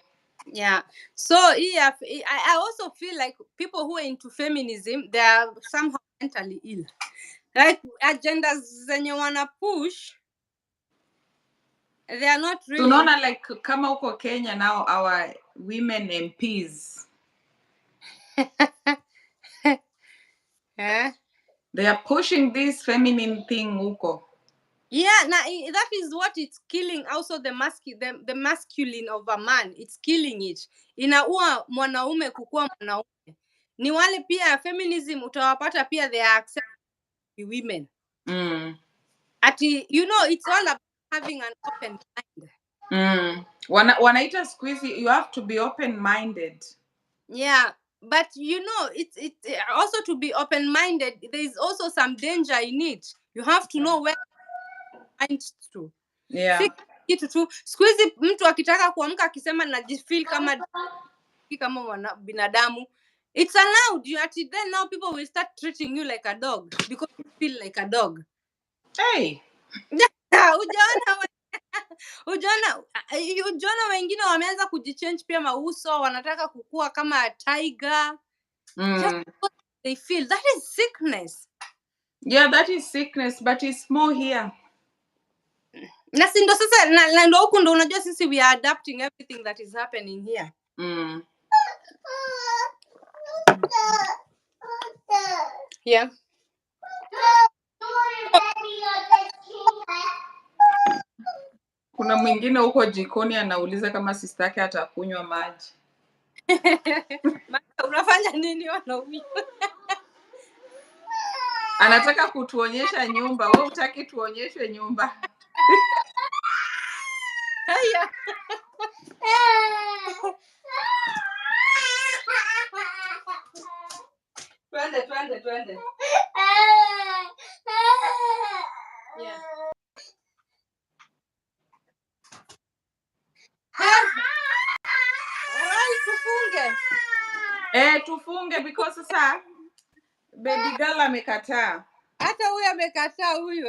Yeah. So yeah, I also feel like people who are into feminism, they are somehow mentally ill. Like agendas zenye wana push, they are not really. Tunaona like kama huko Kenya now our women MPs. They are pushing this feminine thing huko. Yeah, that is what it's killing also the masculine of a man. It's killing it. Inaua mwanaume kukua mwanaume. Ni wale pia feminism utawapata pia they are accepting women. Ati, it's all about having an open mind. Wanaita siku hizi, you have to be open minded. Yeah, but you know, it's also to be open minded. There is also some danger in it. You have to know where mind to. Yeah. Si kitu tu siku hizi mtu akitaka kuamka akisema najifeel kama binadamu, it's allowed. You actually, then now people will start treating you like a dog because you feel like a dog. Hey. Ujaona ujaona wengine wameanza kujichange pia mauso, wanataka kukua kama tiger. Just what they feel. That is sickness. Yeah, that is sickness, but it's more here. Na si ndo sasa na ndo huku ndo unajua sisi we are adapting everything that is happening here. Yeah. Kuna mwingine huko jikoni anauliza kama sister yake atakunywa maji. Unafanya nini wanaume? Anataka kutuonyesha nyumba. Wewe hutaki tuonyeshwe nyumba. Haya. Twende. Yeah. Tufunge. Tufunge because sasa baby girl amekataa. Hata huyu amekataa huyu.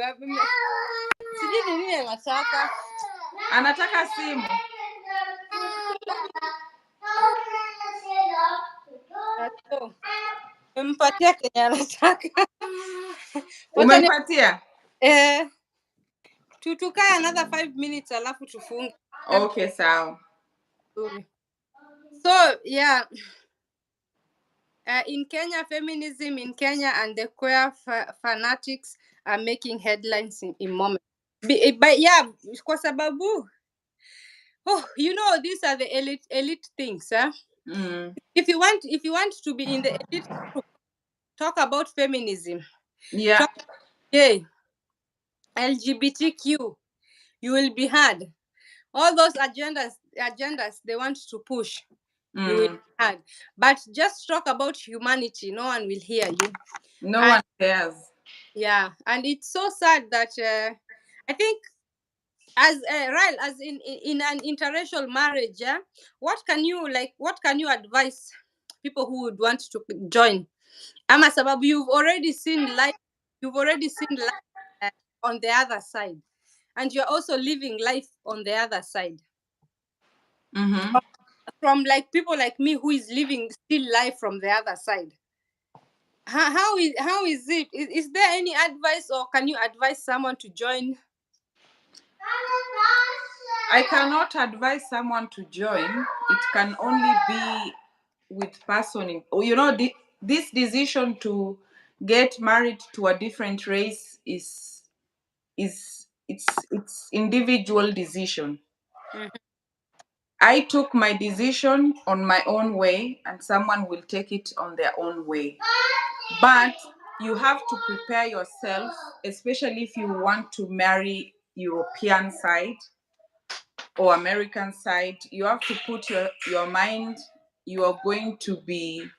Sijui ni nini anataka. Anataka simu. Umempatia kenye anataka. Umempatia? Tukae another 5 minutes alafu tufunge. Okay, sawa. So, yeah. In Kenya, feminism in Kenya and the queer fanatics are making headlines in moment. But yeah, kwa sababu, you know, these are the elite things. If you want to be in the elite group, talk about feminism. Yeah. Talk, yeah. LGBTQ, you will be heard. All those agendas they want to push, you will be heard. But just talk about humanity, no one will hear you. No one cares. Yeah, and it's so sad that I think as as in an interracial marriage, what can you advise people who would want to join? Ama sababu you've already seen life on the other side, and you're also living life on the other side. From like people like me who is living still life from the other side. How is it? Is there any advice, or can you advise someone to join? I cannot advise someone to join. It can only be with person. You know, this decision to get married to a different race is it's individual decision. I took my decision on my own way, and someone will take it on their own way. But you have to prepare yourself, especially if you want to marry European side or American side. You have to put your mind, you are going to be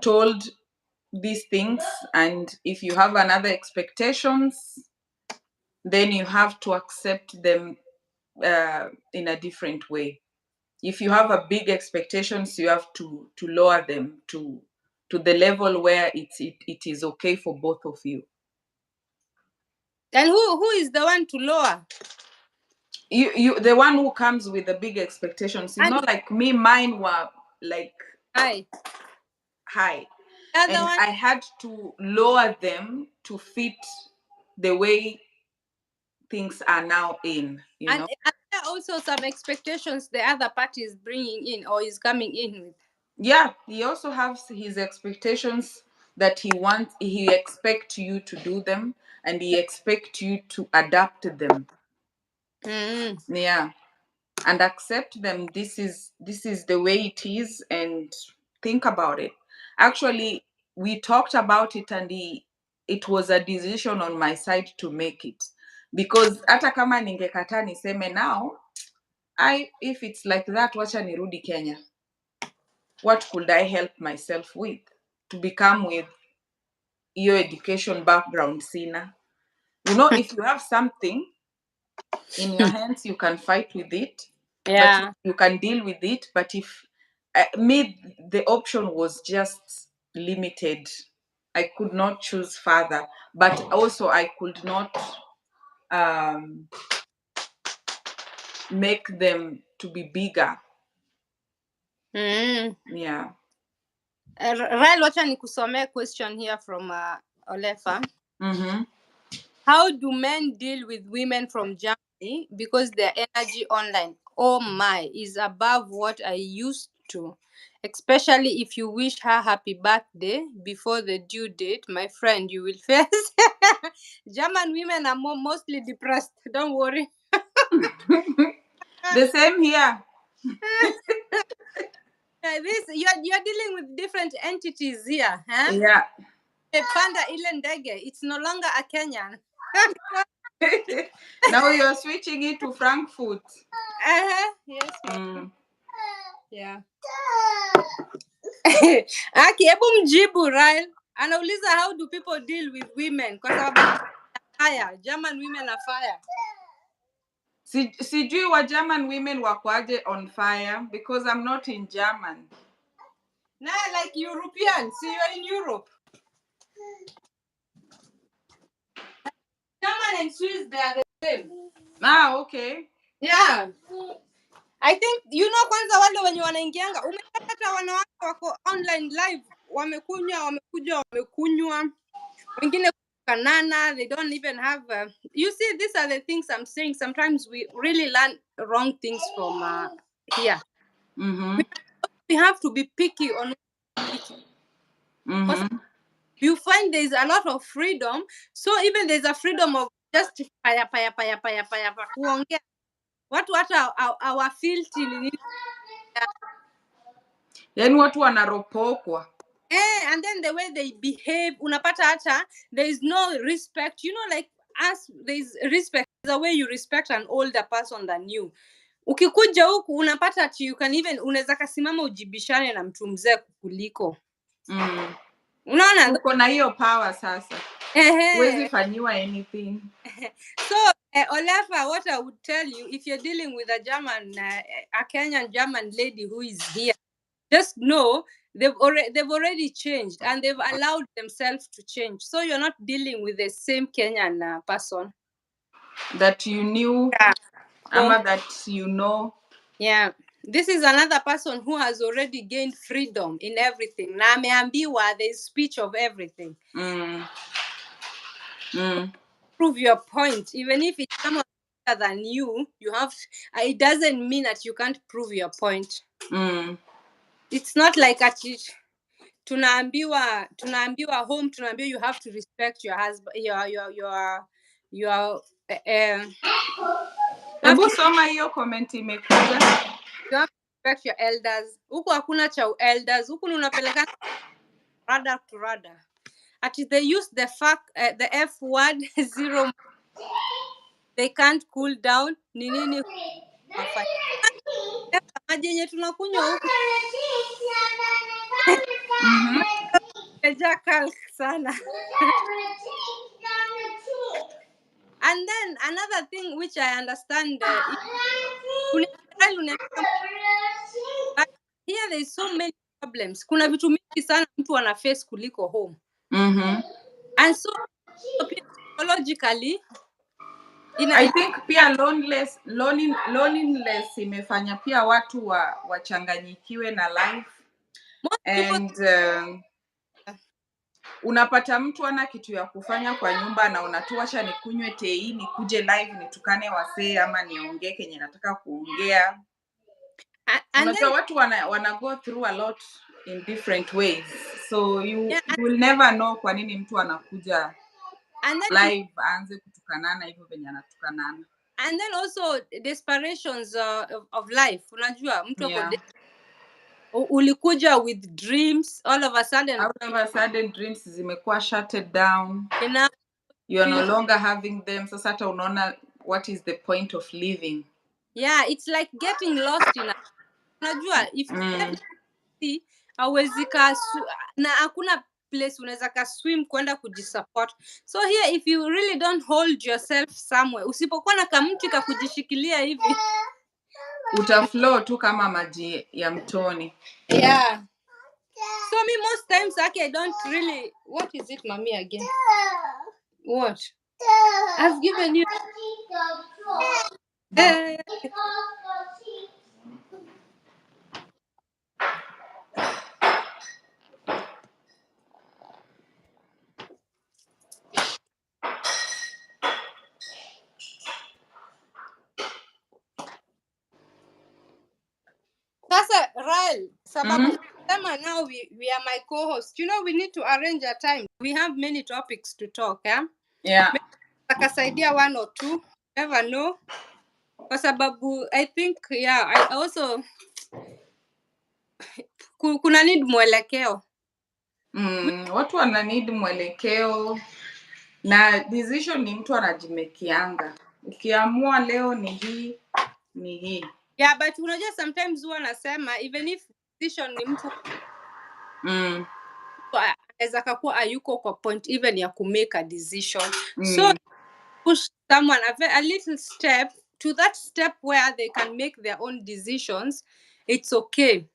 told these things, and if you have another expectations, then you have to accept them in a different way. If you have a big expectations, you have to lower them to the level where it is okay for both of you. And who is the one to lower? You the one who comes with the big expectations. It's not like me. Mine were like high. And I had to lower them to fit the way things are now in, you know. And there are also some expectations the other party is bringing in or is coming in with. Yeah, he also has his expectations that he expect you to do them, and he expect you to adapt them. Yeah, and accept them. This is the way it is, and think about it. Actually, we talked about it, and it was a decision on my side to make it, because hata kama ningekataa niseme now if it's like that, wacha nirudi Kenya. What could I help myself with to become with your education background sina? You know, if you have something in your hands, you can fight with it, but Yeah. you can deal with it. But if me, the option was just limited. I could not choose further, but also I could not um, make them to be bigger. Mm. Yeah. Rael, wacha nikusomee question here from Olefa. Mm-hmm. How do men deal with women from Germany because their energy online, oh my, is above what I used to? Especially if you wish her happy birthday before the due date, my friend, you will face. German women are mostly depressed. Don't worry. The same here. This you're dealing with different entities here, huh? Yeah. Panda ile ndege, it's no longer a Kenyan. Now you're switching it to Frankfurt. Yes, Mm. yeah. Aki, hebu mjibu Rael. Anauliza how do people deal with women kwa sababu fire. German women are fire. Sijui wa German women wakwaje on fire because I'm not in German. Nah, like European. See, you're in Europe. German and Swiss, they are the same. Okay. Yeah. I think you know kwanza wale wenye wanaingianga umepata wanawake wako online live wamekunywa wengine kanana, they don't even have you see, these are the things I'm saying. Sometimes we really learn wrong things from here. Mm-hmm. We have to be picky on what we eat. Mm-hmm. You find there's a lot of freedom, so even there's a freedom of just paya kuongea watu hata our filthy nini. Yaani watu wanaropokwa. And then the way they behave, unapata hata there is no respect, you know, like us, there is respect, the way you respect an older person than you. Ukikuja huku unapata ati you can even unaweza kasimama ujibishane na mtu mzee kukuliko. Unaona, uko na hiyo power sasa. Huwezi fanyiwa anything. So Olefa, what I would tell you, if you're dealing with a German, a Kenyan German lady who is here, just know they've already changed and they've allowed themselves to change. So you're not dealing with the same Kenyan person that you knew, yeah. Ama that you know. Yeah, this is another person who has already gained freedom in everything. Na ameambiwa there is speech of everything. Prove your point, even if it's someone better than you. You have. It doesn't mean that you can't prove your point. It's not like at tunaambiwa home, tunaambiwa you have to respect your husband, your Hebu soma hiyo comment imekuja. You have to respect your elders. Huku hakuna cha elders. Huku unapelekana rada to rada. Ati they use the F word zero. They can't cool down. Ni nini mafanya? Maji yenye tunakunywa huku. Sana. And then another thing which I understand here there is so many problems. Kuna vitu mingi sana mtu ana face kuliko home. And so psychologically I think pia loneliness imefanya pia watu wachanganyikiwe na life. And unapata mtu ana kitu ya kufanya kwa nyumba na unatuacha nikunywe tei, nikuje live nitukane wasee ama niongee kenye nataka kuongea. Unajua watu wana go through a lot in different ways. So you will never know kwa nini mtu anakuja live aanze kutukanana hivyo venye anatukanana. And then also desperations of life. Unajua mtu ulikuja with dreams, all of a sudden dreams zimekuwa shutted down. You are no longer having them. Sasa hata unaona what is the point of living? Yeah, it's like getting lost in a, unajua if hauwezi na hakuna place unaweza ka swim kwenda kujisupport. So here if you really don't hold yourself somewhere, usipokuwa na kamti ka kujishikilia hivi, utaflow tu kama maji ya mtoni. Yeah. So me most times I don't really. What is it, mommy, again? What? I've given you. Sasa Rael, sababu now we are my co-host. You know, we need to arrange a time. We have many topics to talk, yeah? Yeah. Akasaidia one or two, never know. Kwa sababu I think, yeah, I also kuna need mwelekeo. Watu wana need mwelekeo na decision ni mtu anajimekianga. Ukiamua leo ni hii, ni hii. Yeah, but unajua sometimes huwa nasema even if decision ni mtu anaweza kakuwa ayuko kwa point even ya kumake a decision. So push someone a little step to that step where they can make their own decisions, it's okay.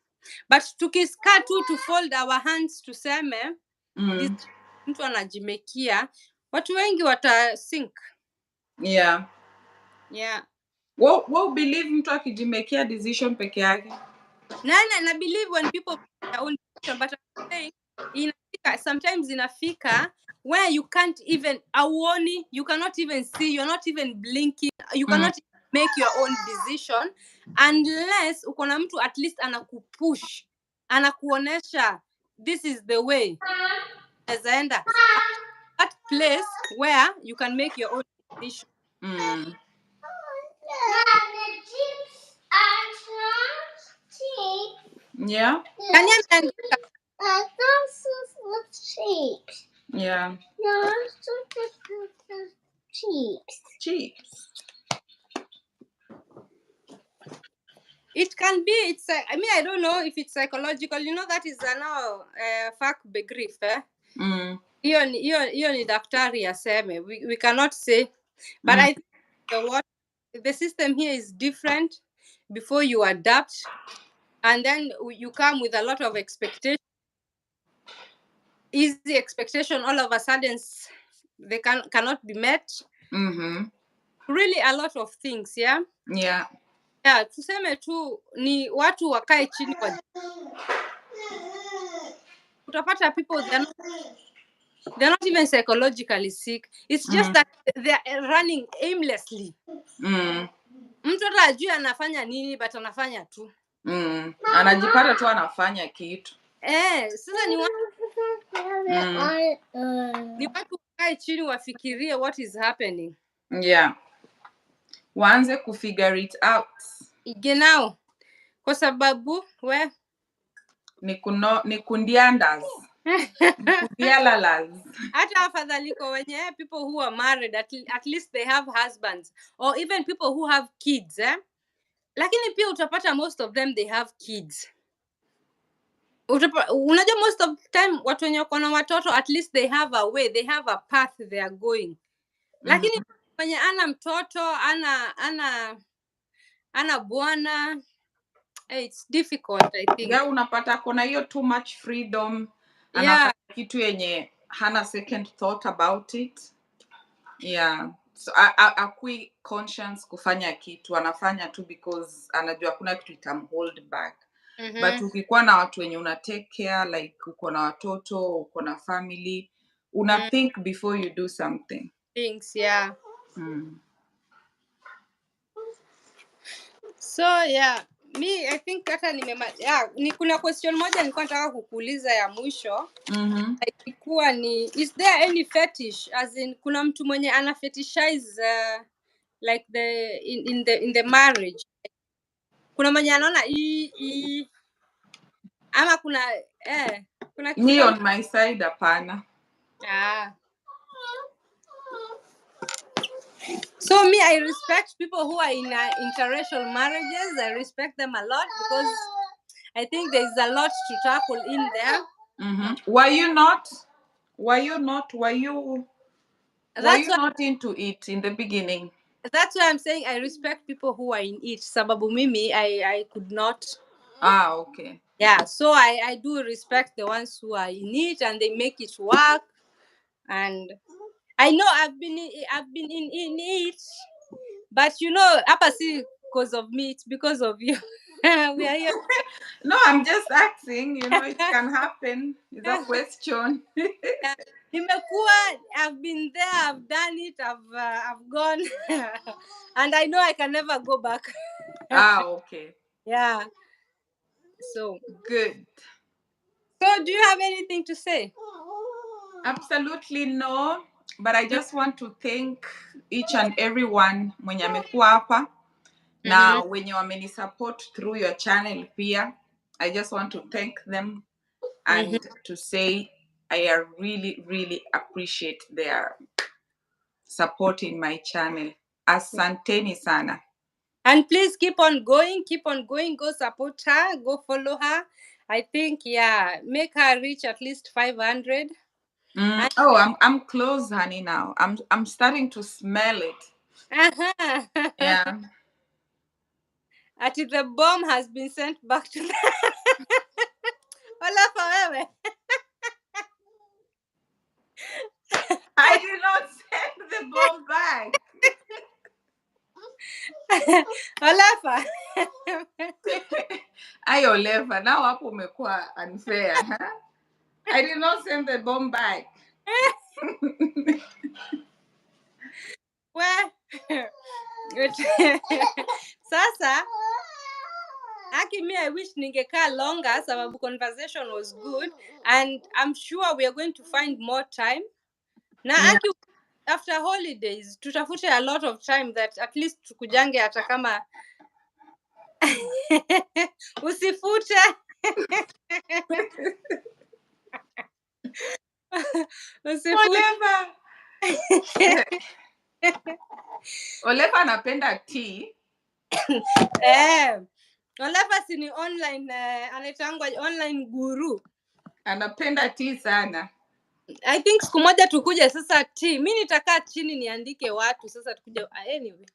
But tukiskaa tu to fold our hands tuseme mtu anajimekia, watu wengi watasink. Yeah. Yeah. What believe mtu akijimekia decision peke yake? Na believe when people make their own decision, but I'm saying sometimes inafika where you can't even auoni, you cannot even see, you're not even blinking, you cannot make your own decision unless uko na mtu at least anakupush, anakuonesha this is the way ezaenda that place where you can make your own decision. Yeah. Can you ameandika? Yeah. Chips. It can be, it's I mean, I don't know if it's psychological, you know, that is now fact begriff, hiyo ni daktari aseme, we cannot say, but I think the system here is different. Before you adapt and then you come with a lot of expectation, easy expectation, all of a sudden they cannot be met. Really a lot of things. Yeah, tuseme tu ni watu wakae chini utapata people they're not even psychologically sick, it's just that they're running aimlessly. Mtu hata ajui anafanya nini but anafanya tu, anajipata tu anafanya kitu. Sasa ni watu wakae chini wafikirie what is happening. Yeah, waanze kufigure it out. Genau, kwa sababu ni kundiandas ni kundialalas. Hata afadhali kwa wenye people who are married, at least they have husbands, or even people who have kids, lakini pia utapata most of them they have kids. Unajua most of the time watu wenye wako na watoto at least they have a way, they have a path they are going. Lakini mwenye ana mtoto ana bwana, it's difficult, I think. Yeah, unapata kona hiyo too much freedom. Anafanya kitu yenye hana second thought about it. Yeah, so akui conscience kufanya kitu, anafanya tu because anajua kuna kitu itamhold back. But ukikuwa na watu wenye una take care, like uko na watoto, uko na family, una think before you do something. Things, yeah. So yeah, me I think hata ni kuna question moja nilikuwa nataka kukuuliza ya mwisho. Ilikuwa ni is there any fetish, as in kuna mtu mwenye ana fetishize like in the marriage, kuna mwenye anaona ama kuna kitu me on my side hapana. So me, I respect people who are in interracial marriages. I respect them a lot because I think there's a lot to tackle in there. Mm-hmm. Were you not? Were you not? Were you? Were That's you why not into it in the beginning? that's why I'm saying I respect people who are in it. Sababu mimi, I could not. Ah, okay. Yeah, so I do respect the ones who are in it and they make it work. And I know I've been in it, but you know, apasi because of me, it's because of you. We are here. No, I'm just asking. You know, it can happen. It's a question. Yeah. Nimekuwa, I've been there, I've done it, I've gone, and I know I can never go back. Ah, okay. Yeah. So, Good. so do you have anything to say? Absolutely no. But I just want to thank each and everyone mwenye amekuwa hapa na Mm-hmm. wenye wamenisupport through your channel pia. I just want to thank them Mm-hmm. and to say I really, really appreciate their support in my channel. Asanteni sana. And please keep on going, go support her, go follow her. I think, yeah, make her reach at least 500. And Oh, I'm close, honey. Now I'm starting to smell it. Yeah. Ati the bomb has been sent back to the Olafa wewe. I did not send the bomb back. Olafa. Ayo leva. Now hapo umekuwa unfair. Huh? I did not send the bomb back. Sasa Aki, me, I wish ningekaa longer sababu conversation was good and I'm sure we are going to find more time. Na Yeah. Aki, after holidays tutafute a lot of time that at least tukujange hata kama usifute. Usifute. Oleva. Oleva anapenda tea. Olefa si ni online anaitangwa online guru. Anapenda tea sana. I think siku moja tukuje sasa tea. Mimi nitakaa chini niandike watu sasa tukuje anyway.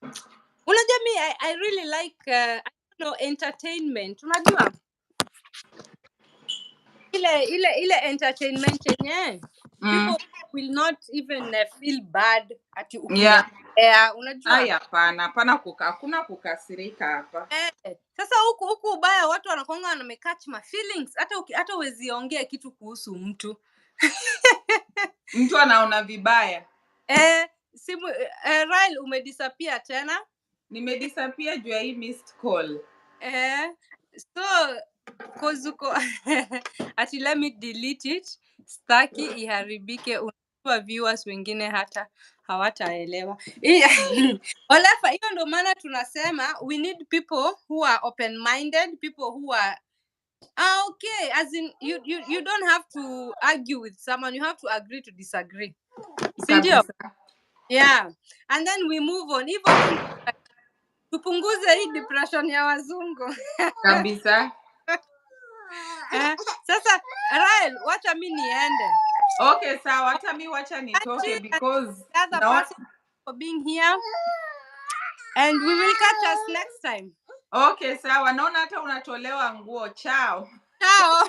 Unajua mi I really like I don't know entertainment. Unajua ile entertainment yenye people will not even feel bad ati Yeah. ukiwaongea. Unajua Aya, hakuna kukasirika hapa. Sasa huku ubaya watu wanakuanga wamecatch my feelings hata uweziongea kitu kuhusu mtu. Mtu anaona vibaya. Simu Ryle umedisappear tena. Nimedisappear juu ya hii missed call. So kozuko ati let me delete it. Staki iharibike. Unajua viewers wengine hata hawataelewa. Olafa, hiyo ndo maana tunasema we need people who are open minded, people who are okay, as in you don't have to argue with someone, you have to agree to disagree. Sindio? Yeah. And then we move on. Hivyo tupunguze hii depression ya wazungu. Kabisa. Sasa Ryle, wacha mi niende. Okay, sawa. Hata mi wacha nitoke because the other person for being here. And we will catch us next time. Okay, sawa. Naona hata unatolewa nguo. Ciao. Ciao.